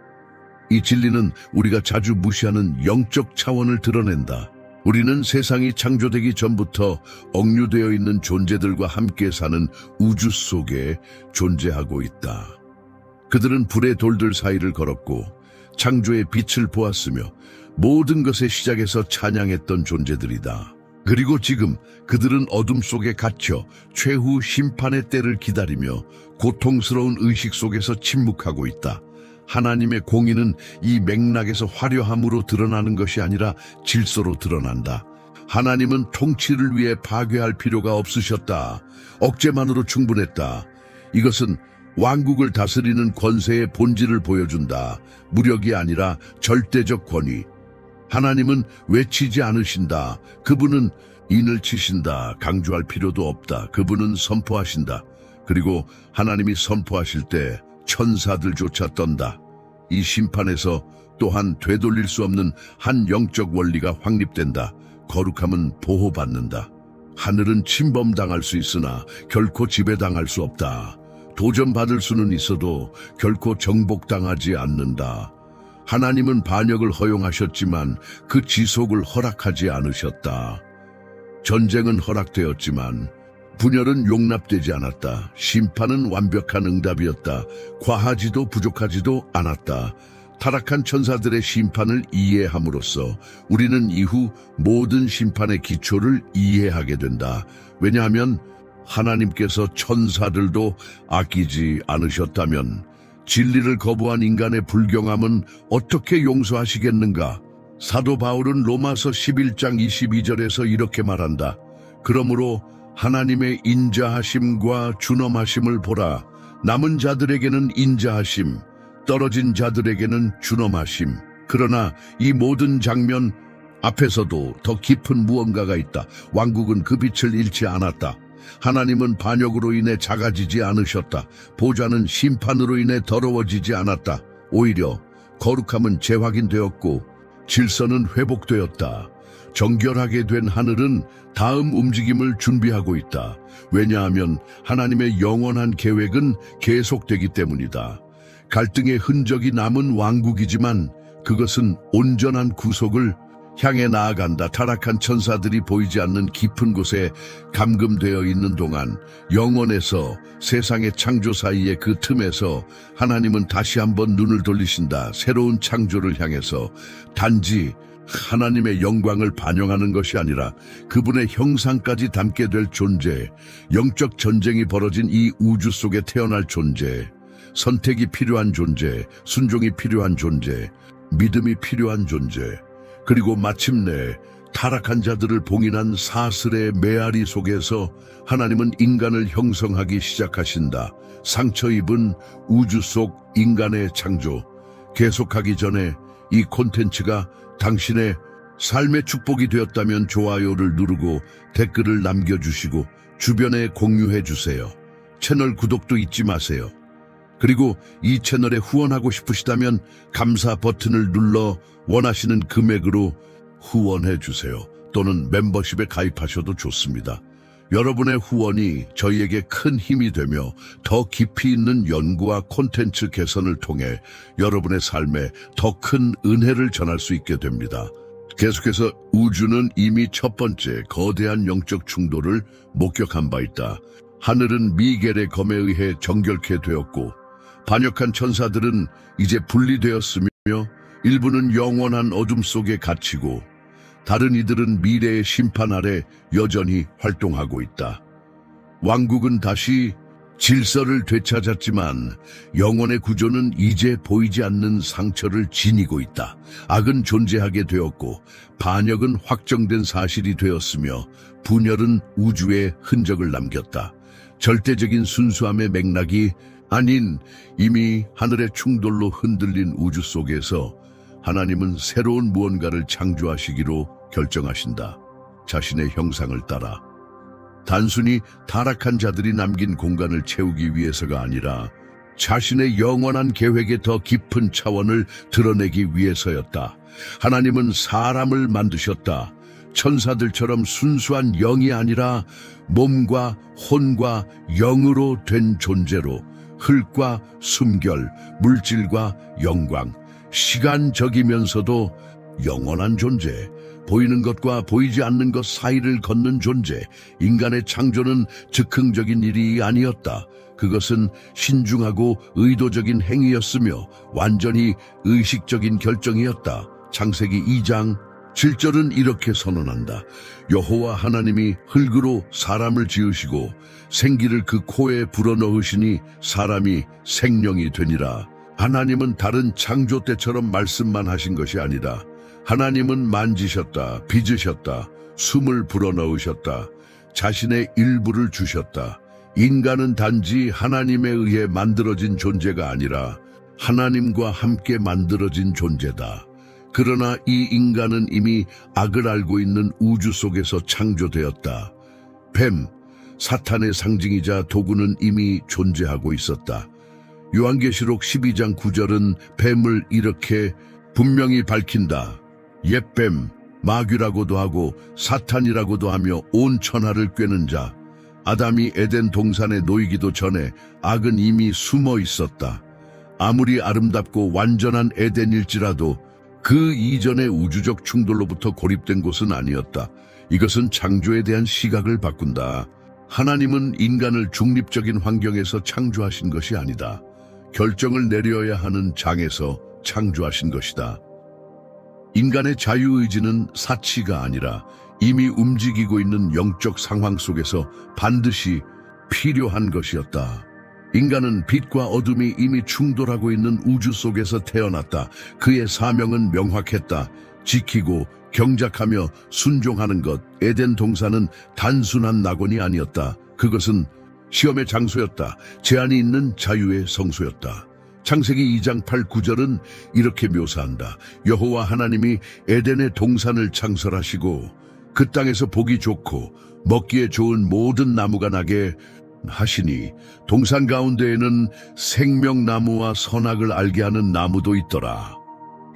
이 진리는 우리가 자주 무시하는 영적 차원을 드러낸다. 우리는 세상이 창조되기 전부터 억류되어 있는 존재들과 함께 사는 우주 속에 존재하고 있다. 그들은 불의 돌들 사이를 걸었고 창조의 빛을 보았으며 모든 것의 시작에서 찬양했던 존재들이다. 그리고 지금 그들은 어둠 속에 갇혀 최후 심판의 때를 기다리며 고통스러운 의식 속에서 침묵하고 있다. 하나님의 공의는 이 맥락에서 화려함으로 드러나는 것이 아니라 질서로 드러난다. 하나님은 통치를 위해 파괴할 필요가 없으셨다. 억제만으로 충분했다. 이것은 왕국을 다스리는 권세의 본질을 보여준다. 무력이 아니라 절대적 권위. 하나님은 외치지 않으신다. 그분은 인을 치신다. 강조할 필요도 없다. 그분은 선포하신다. 그리고 하나님이 선포하실 때 천사들조차 떤다. 이 심판에서 또한 되돌릴 수 없는 한 영적 원리가 확립된다. 거룩함은 보호받는다. 하늘은 침범당할 수 있으나 결코 지배당할 수 없다. 도전받을 수는 있어도 결코 정복당하지 않는다. 하나님은 반역을 허용하셨지만 그 지속을 허락하지 않으셨다. 전쟁은 허락되었지만 분열은 용납되지 않았다. 심판은 완벽한 응답이었다. 과하지도 부족하지도 않았다. 타락한 천사들의 심판을 이해함으로써 우리는 이후 모든 심판의 기초를 이해하게 된다. 왜냐하면 하나님께서 천사들도 아끼지 않으셨다면 진리를 거부한 인간의 불경함은 어떻게 용서하시겠는가? 사도 바울은 로마서 11장 22절에서 이렇게 말한다. 그러므로 하나님의 인자하심과 준엄하심을 보라. 남은 자들에게는 인자하심, 떨어진 자들에게는 준엄하심. 그러나 이 모든 장면 앞에서도 더 깊은 무언가가 있다. 왕국은 그 빛을 잃지 않았다. 하나님은 반역으로 인해 작아지지 않으셨다. 보좌는 심판으로 인해 더러워지지 않았다. 오히려 거룩함은 재확인되었고 질서는 회복되었다. 정결하게 된 하늘은 다음 움직임을 준비하고 있다. 왜냐하면 하나님의 영원한 계획은 계속되기 때문이다. 갈등의 흔적이 남은 왕국이지만 그것은 온전한 구속을 향해 나아간다. 타락한 천사들이 보이지 않는 깊은 곳에 감금되어 있는 동안 영원에서 세상의 창조 사이의 그 틈에서 하나님은 다시 한번 눈을 돌리신다. 새로운 창조를 향해서 단지 하나님의 영광을 반영하는 것이 아니라 그분의 형상까지 담게 될 존재, 영적 전쟁이 벌어진 이 우주 속에 태어날 존재, 선택이 필요한 존재, 순종이 필요한 존재, 믿음이 필요한 존재, 그리고 마침내 타락한 자들을 봉인한 사슬의 메아리 속에서 하나님은 인간을 형성하기 시작하신다. 상처 입은 우주 속 인간의 창조. 계속하기 전에 이 콘텐츠가 당신의 삶의 축복이 되었다면 좋아요를 누르고 댓글을 남겨주시고 주변에 공유해주세요. 채널 구독도 잊지 마세요. 그리고 이 채널에 후원하고 싶으시다면 감사 버튼을 눌러 원하시는 금액으로 후원해주세요. 또는 멤버십에 가입하셔도 좋습니다. 여러분의 후원이 저희에게 큰 힘이 되며 더 깊이 있는 연구와 콘텐츠 개선을 통해 여러분의 삶에 더 큰 은혜를 전할 수 있게 됩니다. 계속해서 우주는 이미 첫 번째 거대한 영적 충돌을 목격한 바 있다. 하늘은 미겔의 검에 의해 정결케 되었고 반역한 천사들은 이제 분리되었으며 일부는 영원한 어둠 속에 갇히고 다른 이들은 미래의 심판 아래 여전히 활동하고 있다. 왕국은 다시 질서를 되찾았지만 영혼의 구조는 이제 보이지 않는 상처를 지니고 있다. 악은 존재하게 되었고 반역은 확정된 사실이 되었으며 분열은 우주에 흔적을 남겼다. 절대적인 순수함의 맥락이 아닌 이미 하늘의 충돌로 흔들린 우주 속에서 하나님은 새로운 무언가를 창조하시기로 결정하신다. 자신의 형상을 따라. 단순히 타락한 자들이 남긴 공간을 채우기 위해서가 아니라 자신의 영원한 계획의 더 깊은 차원을 드러내기 위해서였다. 하나님은 사람을 만드셨다. 천사들처럼 순수한 영이 아니라 몸과 혼과 영으로 된 존재로 흙과 숨결, 물질과 영광, 시간적이면서도 영원한 존재, 보이는 것과 보이지 않는 것 사이를 걷는 존재. 인간의 창조는 즉흥적인 일이 아니었다. 그것은 신중하고 의도적인 행위였으며 완전히 의식적인 결정이었다. 창세기 2장 7절은 이렇게 선언한다. 여호와 하나님이 흙으로 사람을 지으시고 생기를 그 코에 불어넣으시니 사람이 생명이 되니라. 하나님은 다른 창조 때처럼 말씀만 하신 것이 아니다. 하나님은 만지셨다, 빚으셨다, 숨을 불어넣으셨다, 자신의 일부를 주셨다. 인간은 단지 하나님에 의해 만들어진 존재가 아니라 하나님과 함께 만들어진 존재다. 그러나 이 인간은 이미 악을 알고 있는 우주 속에서 창조되었다. 뱀, 사탄의 상징이자 도구는 이미 존재하고 있었다. 요한계시록 12장 9절은 뱀을 이렇게 분명히 밝힌다. 옛뱀, 마귀라고도 하고 사탄이라고도 하며 온 천하를 꿰는 자. 아담이 에덴 동산에 놓이기도 전에 악은 이미 숨어 있었다. 아무리 아름답고 완전한 에덴일지라도 그 이전의 우주적 충돌로부터 고립된 곳은 아니었다. 이것은 창조에 대한 시각을 바꾼다. 하나님은 인간을 중립적인 환경에서 창조하신 것이 아니다. 결정을 내려야 하는 장에서 창조하신 것이다. 인간의 자유의지는 사치가 아니라 이미 움직이고 있는 영적 상황 속에서 반드시 필요한 것이었다. 인간은 빛과 어둠이 이미 충돌하고 있는 우주 속에서 태어났다. 그의 사명은 명확했다. 지키고 경작하며 순종하는 것. 에덴 동산은 단순한 낙원이 아니었다. 그것은 시험의 장소였다. 제한이 있는 자유의 성소였다. 창세기 2장 8, 9절은 이렇게 묘사한다. 여호와 하나님이 에덴의 동산을 창설하시고 그 땅에서 보기 좋고 먹기에 좋은 모든 나무가 나게 하시니 동산 가운데에는 생명나무와 선악을 알게 하는 나무도 있더라.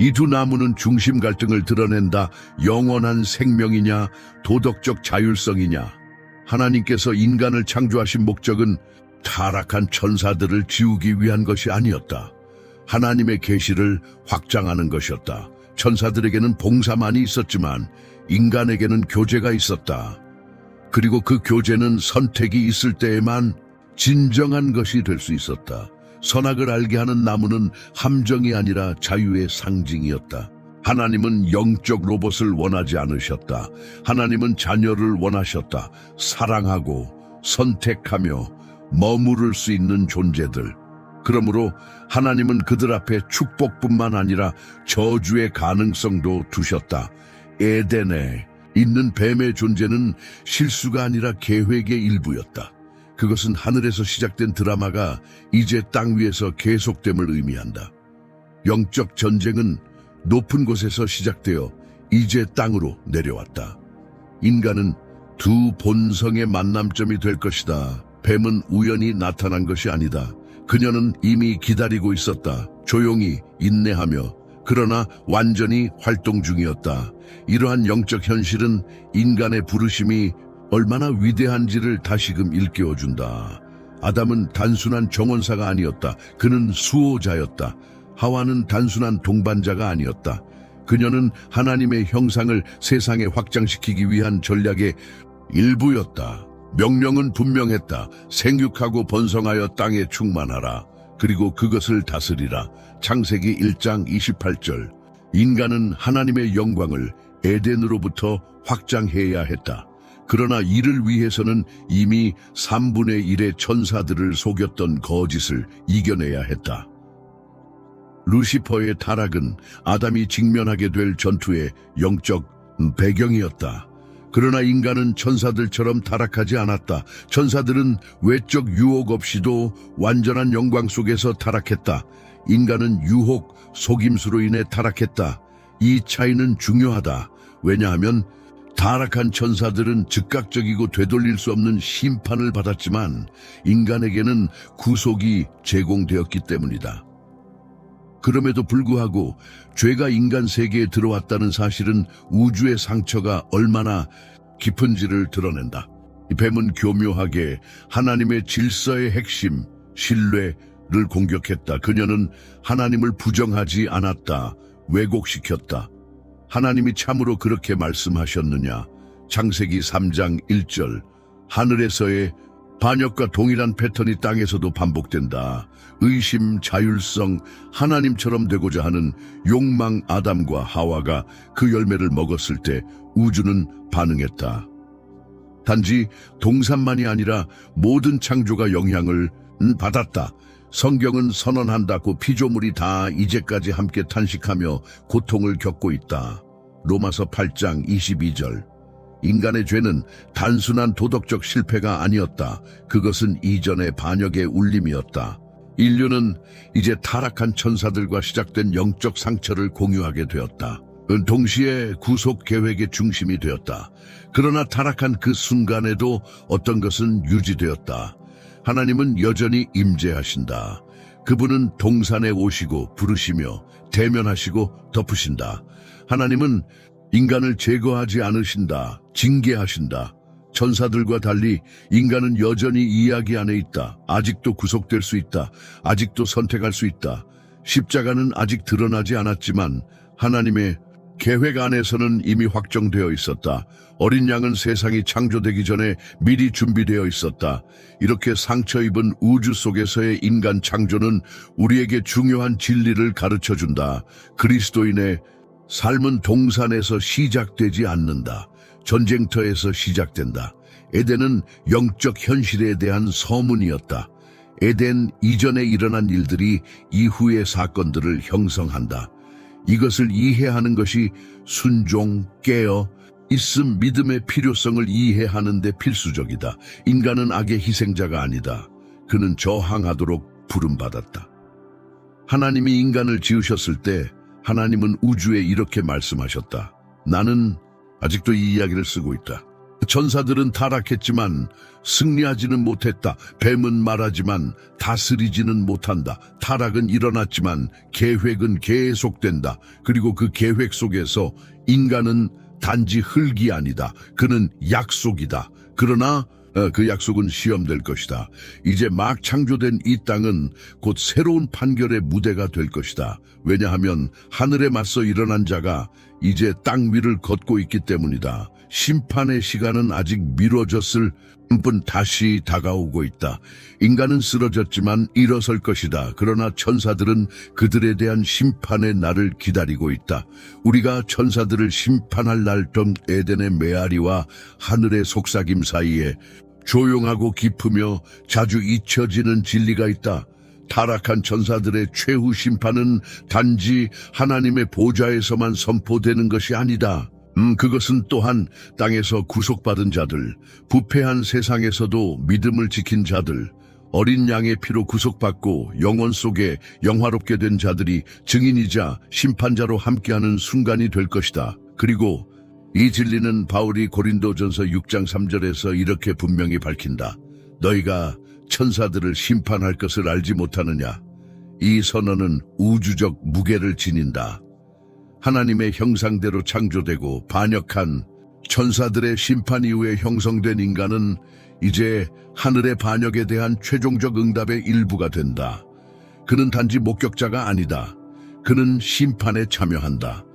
이 두 나무는 중심 갈등을 드러낸다. 영원한 생명이냐 도덕적 자율성이냐. 하나님께서 인간을 창조하신 목적은 타락한 천사들을 지우기 위한 것이 아니었다. 하나님의 계시를 확장하는 것이었다. 천사들에게는 봉사만이 있었지만 인간에게는 교제가 있었다. 그리고 그 교제는 선택이 있을 때에만 진정한 것이 될 수 있었다. 선악을 알게 하는 나무는 함정이 아니라 자유의 상징이었다. 하나님은 영적 로봇을 원하지 않으셨다. 하나님은 자녀를 원하셨다. 사랑하고 선택하며 머무를 수 있는 존재들. 그러므로 하나님은 그들 앞에 축복뿐만 아니라 저주의 가능성도 두셨다. 에덴에 있는 뱀의 존재는 실수가 아니라 계획의 일부였다. 그것은 하늘에서 시작된 드라마가 이제 땅 위에서 계속됨을 의미한다. 영적 전쟁은 높은 곳에서 시작되어 이제 땅으로 내려왔다. 인간은 두 본성의 만남점이 될 것이다. 뱀은 우연히 나타난 것이 아니다. 그녀는 이미 기다리고 있었다. 조용히 인내하며 그러나 완전히 활동 중이었다. 이러한 영적 현실은 인간의 부르심이 얼마나 위대한지를 다시금 일깨워준다. 아담은 단순한 정원사가 아니었다. 그는 수호자였다. 하와는 단순한 동반자가 아니었다. 그녀는 하나님의 형상을 세상에 확장시키기 위한 전략의 일부였다. 명령은 분명했다. 생육하고 번성하여 땅에 충만하라. 그리고 그것을 다스리라. 창세기 1장 28절. 인간은 하나님의 영광을 에덴으로부터 확장해야 했다. 그러나 이를 위해서는 이미 3분의 1의 천사들을 속였던 거짓을 이겨내야 했다. 루시퍼의 타락은 아담이 직면하게 될 전투의 영적 배경이었다. 그러나 인간은 천사들처럼 타락하지 않았다. 천사들은 외적 유혹 없이도 완전한 영광 속에서 타락했다. 인간은 유혹, 속임수로 인해 타락했다. 이 차이는 중요하다. 왜냐하면 타락한 천사들은 즉각적이고 되돌릴 수 없는 심판을 받았지만 인간에게는 구속이 제공되었기 때문이다. 그럼에도 불구하고 죄가 인간 세계에 들어왔다는 사실은 우주의 상처가 얼마나 깊은지를 드러낸다. 이 뱀은 교묘하게 하나님의 질서의 핵심, 신뢰를 공격했다. 그녀는 하나님을 부정하지 않았다. 왜곡시켰다. 하나님이 참으로 그렇게 말씀하셨느냐? 창세기 3장 1절. 하늘에서의 반역과 동일한 패턴이 땅에서도 반복된다. 의심, 자율성, 하나님처럼 되고자 하는 욕망 아담과 하와가 그 열매를 먹었을 때 우주는 반응했다. 단지 동산만이 아니라 모든 창조가 영향을 받았다. 성경은 선언한다고 피조물이 다 이제까지 함께 탄식하며 고통을 겪고 있다. 로마서 8장 22절. 인간의 죄는 단순한 도덕적 실패가 아니었다. 그것은 이전의 반역의 울림이었다. 인류는 이제 타락한 천사들과 시작된 영적 상처를 공유하게 되었다. 동시에 구속 계획의 중심이 되었다. 그러나 타락한 그 순간에도 어떤 것은 유지되었다. 하나님은 여전히 임재하신다. 그분은 동산에 오시고 부르시며 대면하시고 덮으신다. 하나님은 인간을 제거하지 않으신다. 징계하신다. 천사들과 달리 인간은 여전히 이야기 안에 있다. 아직도 구속될 수 있다. 아직도 선택할 수 있다. 십자가는 아직 드러나지 않았지만 하나님의 계획 안에서는 이미 확정되어 있었다. 어린 양은 세상이 창조되기 전에 미리 준비되어 있었다. 이렇게 상처 입은 우주 속에서의 인간 창조는 우리에게 중요한 진리를 가르쳐준다. 그리스도인의 삶은 동산에서 시작되지 않는다. 전쟁터에서 시작된다. 에덴은 영적 현실에 대한 서문이었다. 에덴 이전에 일어난 일들이 이후의 사건들을 형성한다. 이것을 이해하는 것이 순종, 깨어, 있음, 믿음의 필요성을 이해하는 데 필수적이다. 인간은 악의 희생자가 아니다. 그는 저항하도록 부름받았다. 하나님이 인간을 지으셨을 때 하나님은 우주에 이렇게 말씀하셨다. 나는 아직도 이 이야기를 쓰고 있다. 천사들은 타락했지만 승리하지는 못했다. 뱀은 말하지만 다스리지는 못한다. 타락은 일어났지만 계획은 계속된다. 그리고 그 계획 속에서 인간은 단지 흙이 아니다. 그는 약속이다. 그러나 그 약속은 시험될 것이다. 이제 막 창조된 이 땅은 곧 새로운 판결의 무대가 될 것이다. 왜냐하면 하늘에 맞서 일어난 자가 이제 땅 위를 걷고 있기 때문이다. 심판의 시간은 아직 미뤄졌을 뿐 다시 다가오고 있다. 인간은 쓰러졌지만 일어설 것이다. 그러나 천사들은 그들에 대한 심판의 날을 기다리고 있다. 우리가 천사들을 심판할 날점 에덴의 메아리와 하늘의 속삭임 사이에 조용하고 깊으며 자주 잊혀지는 진리가 있다. 타락한 천사들의 최후 심판은 단지 하나님의 보좌에서만 선포되는 것이 아니다. 그것은 또한 땅에서 구속받은 자들, 부패한 세상에서도 믿음을 지킨 자들, 어린 양의 피로 구속받고 영원 속에 영화롭게 된 자들이 증인이자 심판자로 함께하는 순간이 될 것이다. 그리고 이 진리는 바울이 고린도전서 6장 3절에서 이렇게 분명히 밝힌다. 너희가 천사들을 심판할 것을 알지 못하느냐? 이 선언은 우주적 무게를 지닌다. 하나님의 형상대로 창조되고 반역한 천사들의 심판 이후에 형성된 인간은 이제 하늘의 반역에 대한 최종적 응답의 일부가 된다. 그는 단지 목격자가 아니다. 그는 심판에 참여한다.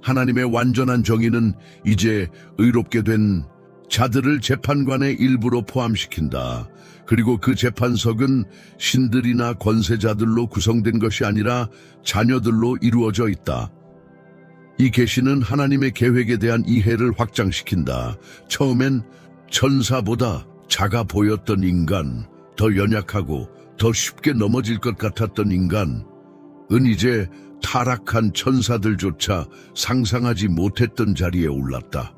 하나님의 완전한 정의는 이제 의롭게 된 자들을 재판관의 일부로 포함시킨다. 그리고 그 재판석은 신들이나 권세자들로 구성된 것이 아니라 자녀들로 이루어져 있다. 이 계시는 하나님의 계획에 대한 이해를 확장시킨다. 처음엔 천사보다 작아 보였던 인간, 더 연약하고 더 쉽게 넘어질 것 같았던 인간은 이제 타락한 천사들조차 상상하지 못했던 자리에 올랐다.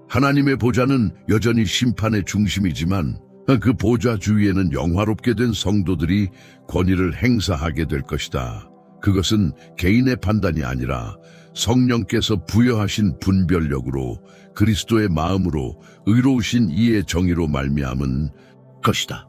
하나님의 보좌는 여전히 심판의 중심이지만 그 보좌 주위에는 영화롭게 된 성도들이 권위를 행사하게 될 것이다. 그것은 개인의 판단이 아니라 성령께서 부여하신 분별력으로 그리스도의 마음으로 의로우신 이의 정의로 말미암은 것이다.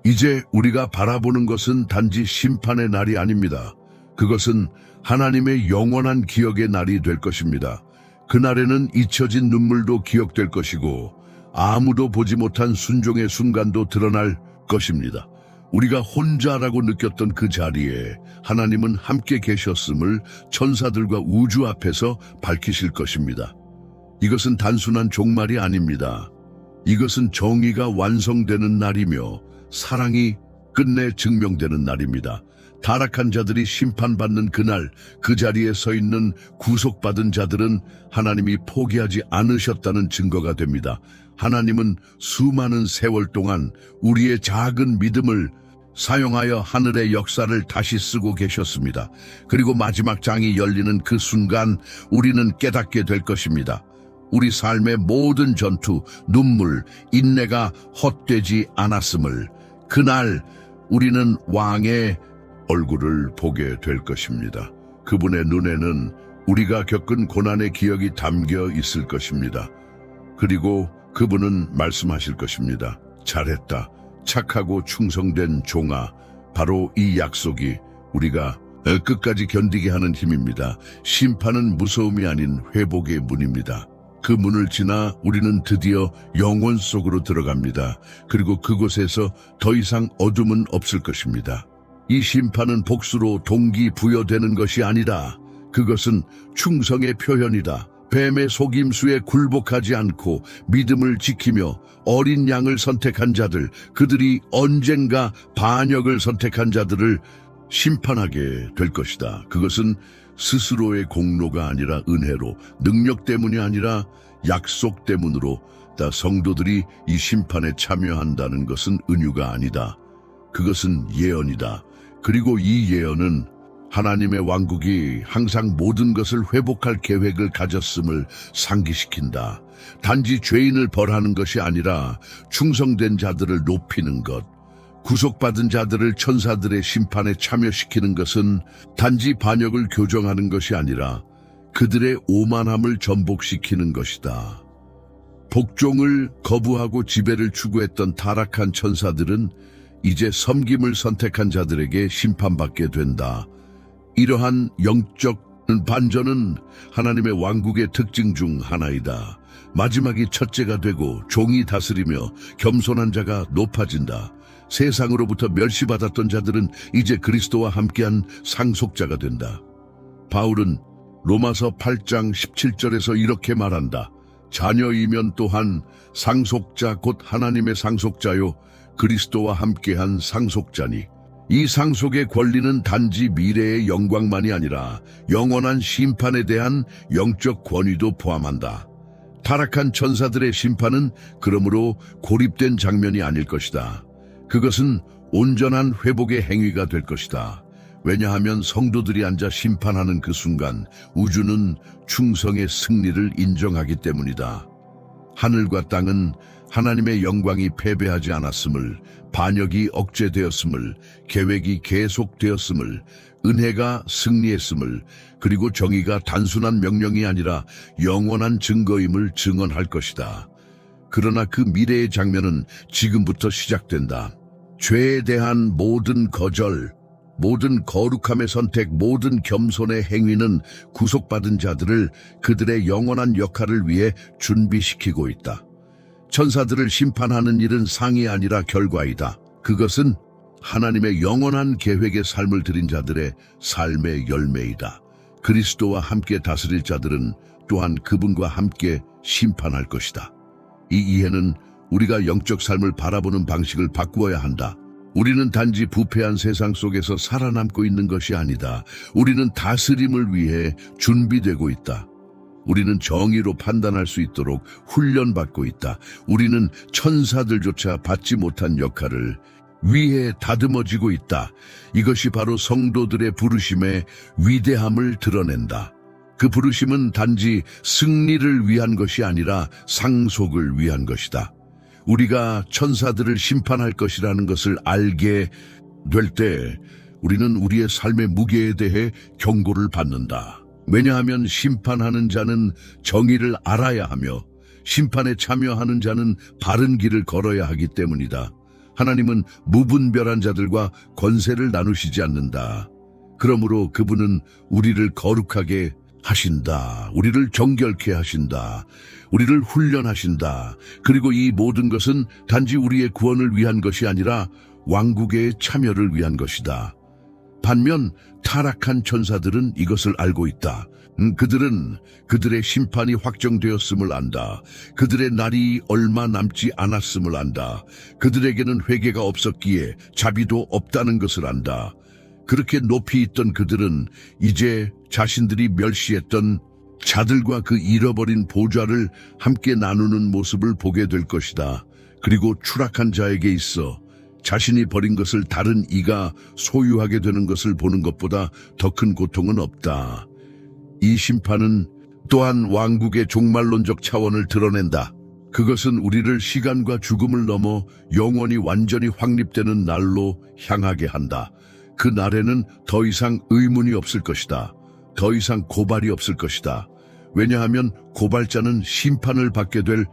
이제 우리가 바라보는 것은 단지 심판의 날이 아닙니다. 그것은 하나님의 영원한 기억의 날이 될 것입니다. 그날에는 잊혀진 눈물도 기억될 것이고 아무도 보지 못한 순종의 순간도 드러날 것입니다. 우리가 혼자라고 느꼈던 그 자리에 하나님은 함께 계셨음을 천사들과 우주 앞에서 밝히실 것입니다. 이것은 단순한 종말이 아닙니다. 이것은 정의가 완성되는 날이며 사랑이 끝내 증명되는 날입니다. 타락한 자들이 심판받는 그날, 그 자리에 서 있는 구속받은 자들은 하나님이 포기하지 않으셨다는 증거가 됩니다. 하나님은 수많은 세월 동안 우리의 작은 믿음을 사용하여 하늘의 역사를 다시 쓰고 계셨습니다. 그리고 마지막 장이 열리는 그 순간 우리는 깨닫게 될 것입니다. 우리 삶의 모든 전투, 눈물, 인내가 헛되지 않았음을, 그날 우리는 왕의 얼굴을 보게 될 것입니다. 그분의 눈에는 우리가 겪은 고난의 기억이 담겨 있을 것입니다. 그리고 그분은 말씀하실 것입니다. 잘했다. 착하고 충성된 종아. 바로 이 약속이 우리가 끝까지 견디게 하는 힘입니다. 심판은 무서움이 아닌 회복의 문입니다. 그 문을 지나 우리는 드디어 영원 속으로 들어갑니다. 그리고 그곳에서 더 이상 어둠은 없을 것입니다. 이 심판은 복수로 동기부여되는 것이 아니라 그것은 충성의 표현이다. 뱀의 속임수에 굴복하지 않고 믿음을 지키며 어린 양을 선택한 자들, 그들이 언젠가 반역을 선택한 자들을 심판하게 될 것이다. 그것은 스스로의 공로가 아니라 은혜로, 능력 때문이 아니라 약속 때문으로 성도들이 이 심판에 참여한다는 것은 은유가 아니다. 그것은 예언이다. 그리고 이 예언은 하나님의 왕국이 항상 모든 것을 회복할 계획을 가졌음을 상기시킨다. 단지 죄인을 벌하는 것이 아니라 충성된 자들을 높이는 것, 구속받은 자들을 천사들의 심판에 참여시키는 것은 단지 반역을 교정하는 것이 아니라 그들의 오만함을 전복시키는 것이다. 복종을 거부하고 지배를 추구했던 타락한 천사들은 이제 섬김을 선택한 자들에게 심판받게 된다. 이러한 영적 반전은 하나님의 왕국의 특징 중 하나이다. 마지막이 첫째가 되고 종이 다스리며 겸손한 자가 높아진다. 세상으로부터 멸시받았던 자들은 이제 그리스도와 함께한 상속자가 된다. 바울은 로마서 8장 17절에서 이렇게 말한다. 자녀이면 또한 상속자 곧 하나님의 상속자요 그리스도와 함께한 상속자니. 이 상속의 권리는 단지 미래의 영광만이 아니라 영원한 심판에 대한 영적 권위도 포함한다. 타락한 천사들의 심판은 그러므로 고립된 장면이 아닐 것이다. 그것은 온전한 회복의 행위가 될 것이다. 왜냐하면 성도들이 앉아 심판하는 그 순간 우주는 충성의 승리를 인정하기 때문이다. 하늘과 땅은 하나님의 영광이 패배하지 않았음을, 반역이 억제되었음을, 계획이 계속되었음을, 은혜가 승리했음을, 그리고 정의가 단순한 명령이 아니라 영원한 증거임을 증언할 것이다. 그러나 그 미래의 장면은 지금부터 시작된다. 죄에 대한 모든 거절, 모든 거룩함의 선택, 모든 겸손의 행위는 구속받은 자들을 그들의 영원한 역할을 위해 준비시키고 있다. 천사들을 심판하는 일은 상이 아니라 결과이다. 그것은 하나님의 영원한 계획의 삶을 드린 자들의 삶의 열매이다. 그리스도와 함께 다스릴 자들은 또한 그분과 함께 심판할 것이다. 이 이해는 우리가 영적 삶을 바라보는 방식을 바꾸어야 한다. 우리는 단지 부패한 세상 속에서 살아남고 있는 것이 아니다. 우리는 다스림을 위해 준비되고 있다. 우리는 정의로 판단할 수 있도록 훈련받고 있다. 우리는 천사들조차 받지 못한 역할을 위해 다듬어지고 있다. 이것이 바로 성도들의 부르심의 위대함을 드러낸다. 그 부르심은 단지 승리를 위한 것이 아니라 상속을 위한 것이다. 우리가 천사들을 심판할 것이라는 것을 알게 될 때 우리는 우리의 삶의 무게에 대해 경고를 받는다. 왜냐하면 심판하는 자는 정의를 알아야 하며 심판에 참여하는 자는 바른 길을 걸어야 하기 때문이다. 하나님은 무분별한 자들과 권세를 나누시지 않는다. 그러므로 그분은 우리를 거룩하게 하신다. 우리를 정결케 하신다. 우리를 훈련하신다. 그리고 이 모든 것은 단지 우리의 구원을 위한 것이 아니라 왕국의 참여를 위한 것이다. 반면 타락한 천사들은 이것을 알고 있다. 그들은 그들의 심판이 확정되었음을 안다. 그들의 날이 얼마 남지 않았음을 안다. 그들에게는 회개가 없었기에 자비도 없다는 것을 안다. 그렇게 높이 있던 그들은 이제 자신들이 멸시했던 자들과 그 잃어버린 보좌를 함께 나누는 모습을 보게 될 것이다. 그리고 추락한 자에게 있어 자신이 버린 것을 다른 이가 소유하게 되는 것을 보는 것보다 더 큰 고통은 없다. 이 심판은 또한 왕국의 종말론적 차원을 드러낸다. 그것은 우리를 시간과 죽음을 넘어 영원히 완전히 확립되는 날로 향하게 한다. 그 날에는 더 이상 의문이 없을 것이다. 더 이상 고발이 없을 것이다. 왜냐하면 고발자는 심판을 받게 될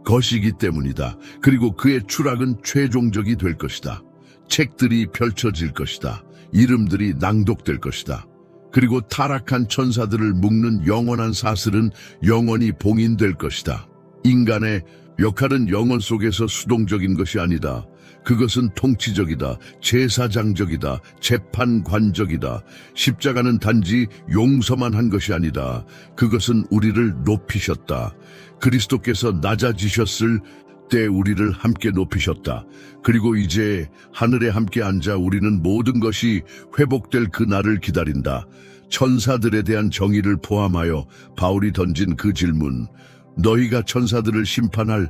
것이기 때문이다. 그리고 그의 추락은 최종적이 될 것이다. 책들이 펼쳐질 것이다. 이름들이 낭독될 것이다. 그리고 타락한 천사들을 묶는 영원한 사슬은 영원히 봉인될 것이다. 인간의 역할은 영혼 속에서 수동적인 것이 아니다. 그것은 통치적이다. 제사장적이다. 재판관적이다. 십자가는 단지 용서만 한 것이 아니다. 그것은 우리를 높이셨다. 그리스도께서 낮아지셨을 때 우리를 함께 높이셨다. 그리고 이제 하늘에 함께 앉아 우리는 모든 것이 회복될 그 날을 기다린다. 천사들에 대한 정의를 포함하여 바울이 던진 그 질문, 너희가 천사들을 심판할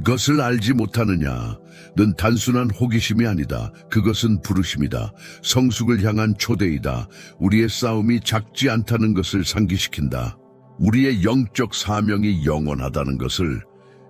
것을 알지 못하느냐? 는 단순한 호기심이 아니다. 그것은 부르심이다. 성숙을 향한 초대이다. 우리의 싸움이 작지 않다는 것을 상기시킨다. 우리의 영적 사명이 영원하다는 것을,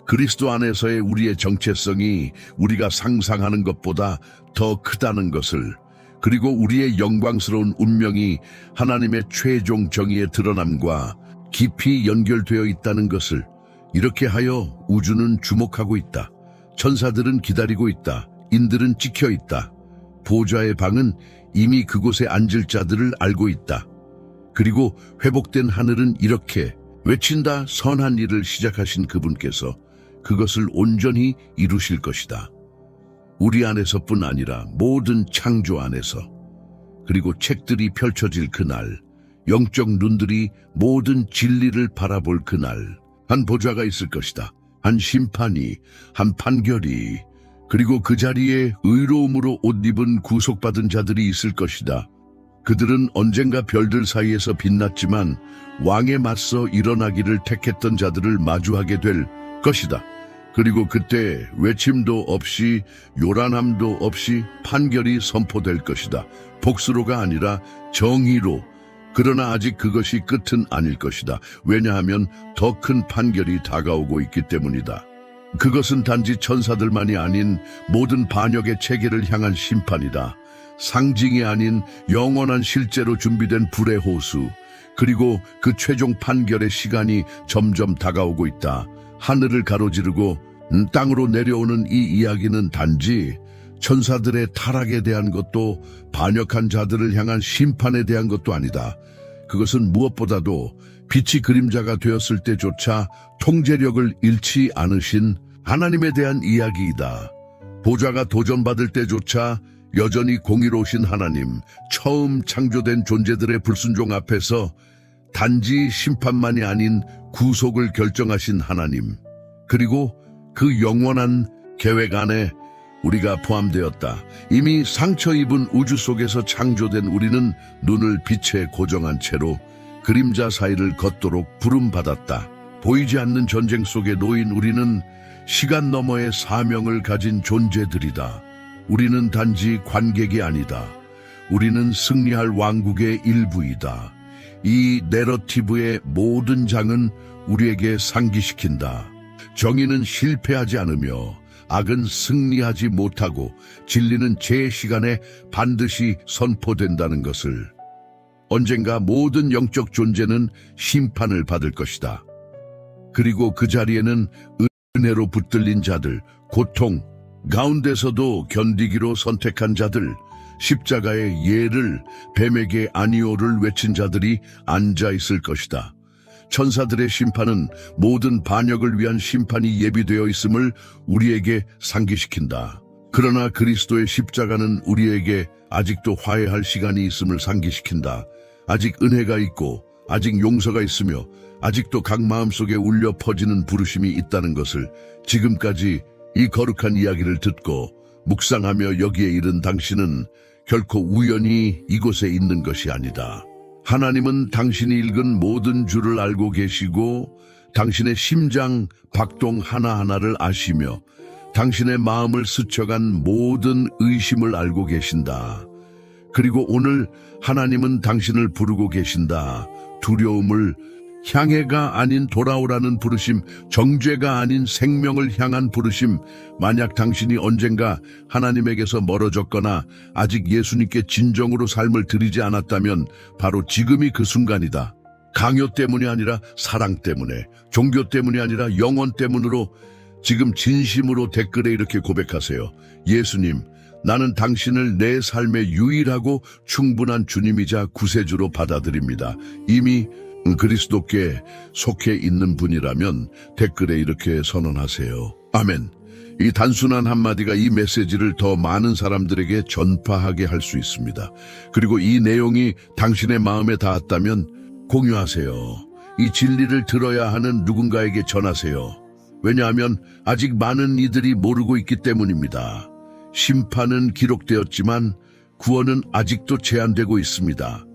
그리스도 안에서의 우리의 정체성이 우리가 상상하는 것보다 더 크다는 것을, 그리고 우리의 영광스러운 운명이 하나님의 최종 정의의 드러남과 깊이 연결되어 있다는 것을, 이렇게 하여 우주는 주목하고 있다. 천사들은 기다리고 있다. 인들은 찍혀 있다. 보좌의 방은 이미 그곳에 앉을 자들을 알고 있다. 그리고 회복된 하늘은 이렇게 외친다. 선한 일을 시작하신 그분께서 그것을 온전히 이루실 것이다. 우리 안에서뿐 아니라 모든 창조 안에서. 그리고 책들이 펼쳐질 그날, 영적 눈들이 모든 진리를 바라볼 그날, 한 보좌가 있을 것이다. 한 심판이, 한 판결이, 그리고 그 자리에 의로움으로 옷 입은 구속받은 자들이 있을 것이다. 그들은 언젠가 별들 사이에서 빛났지만 왕에 맞서 일어나기를 택했던 자들을 마주하게 될 것이다. 그리고 그때 외침도 없이 요란함도 없이 판결이 선포될 것이다. 복수로가 아니라 정의로. 그러나 아직 그것이 끝은 아닐 것이다. 왜냐하면 더 큰 판결이 다가오고 있기 때문이다. 그것은 단지 천사들만이 아닌 모든 반역의 체계를 향한 심판이다. 상징이 아닌 영원한 실제로 준비된 불의 호수. 그리고 그 최종 판결의 시간이 점점 다가오고 있다. 하늘을 가로지르고 땅으로 내려오는 이 이야기는 단지 천사들의 타락에 대한 것도 반역한 자들을 향한 심판에 대한 것도 아니다. 그것은 무엇보다도 빛이 그림자가 되었을 때조차 통제력을 잃지 않으신 하나님에 대한 이야기이다. 보좌가 도전받을 때조차 여전히 공의로우신 하나님, 처음 창조된 존재들의 불순종 앞에서 단지 심판만이 아닌 구속을 결정하신 하나님, 그리고 그 영원한 계획 안에 우리가 포함되었다. 이미 상처 입은 우주 속에서 창조된 우리는 눈을 빛에 고정한 채로 그림자 사이를 걷도록 부름받았다. 보이지 않는 전쟁 속에 놓인 우리는 시간 너머의 사명을 가진 존재들이다. 우리는 단지 관객이 아니다. 우리는 승리할 왕국의 일부이다. 이 내러티브의 모든 장은 우리에게 상기시킨다. 정의는 실패하지 않으며 악은 승리하지 못하고 진리는 제 시간에 반드시 선포된다는 것을. 언젠가 모든 영적 존재는 심판을 받을 것이다. 그리고 그 자리에는 은혜로 붙들린 자들, 고통 가운데서도 견디기로 선택한 자들, 십자가의 예를, 뱀에게 아니오를 외친 자들이 앉아있을 것이다. 천사들의 심판은 모든 반역을 위한 심판이 예비되어 있음을 우리에게 상기시킨다. 그러나 그리스도의 십자가는 우리에게 아직도 화해할 시간이 있음을 상기시킨다. 아직 은혜가 있고 아직 용서가 있으며 아직도 각 마음속에 울려 퍼지는 부르심이 있다는 것을 지금까지 이 거룩한 이야기를 듣고 묵상하며 여기에 이른 당신은 결코 우연히 이곳에 있는 것이 아니다. 하나님은 당신이 읽은 모든 줄을 알고 계시고 당신의 심장 박동 하나하나를 아시며 당신의 마음을 스쳐간 모든 의심을 알고 계신다. 그리고 오늘 하나님은 당신을 부르고 계신다. 두려움을 향해가 아닌 돌아오라는 부르심, 정죄가 아닌 생명을 향한 부르심. 만약 당신이 언젠가 하나님에게서 멀어졌거나 아직 예수님께 진정으로 삶을 드리지 않았다면 바로 지금이 그 순간이다. 강요 때문이 아니라 사랑 때문에, 종교 때문이 아니라 영혼 때문으로 지금 진심으로 댓글에 이렇게 고백하세요. 예수님, 나는 당신을 내 삶의 유일하고 충분한 주님이자 구세주로 받아들입니다. 이미 그리스도께 속해 있는 분이라면 댓글에 이렇게 선언하세요. 아멘. 이 단순한 한마디가 이 메시지를 더 많은 사람들에게 전파하게 할 수 있습니다. 그리고 이 내용이 당신의 마음에 닿았다면 공유하세요. 이 진리를 들어야 하는 누군가에게 전하세요. 왜냐하면 아직 많은 이들이 모르고 있기 때문입니다. 심판은 기록되었지만 구원은 아직도 제한되고 있습니다.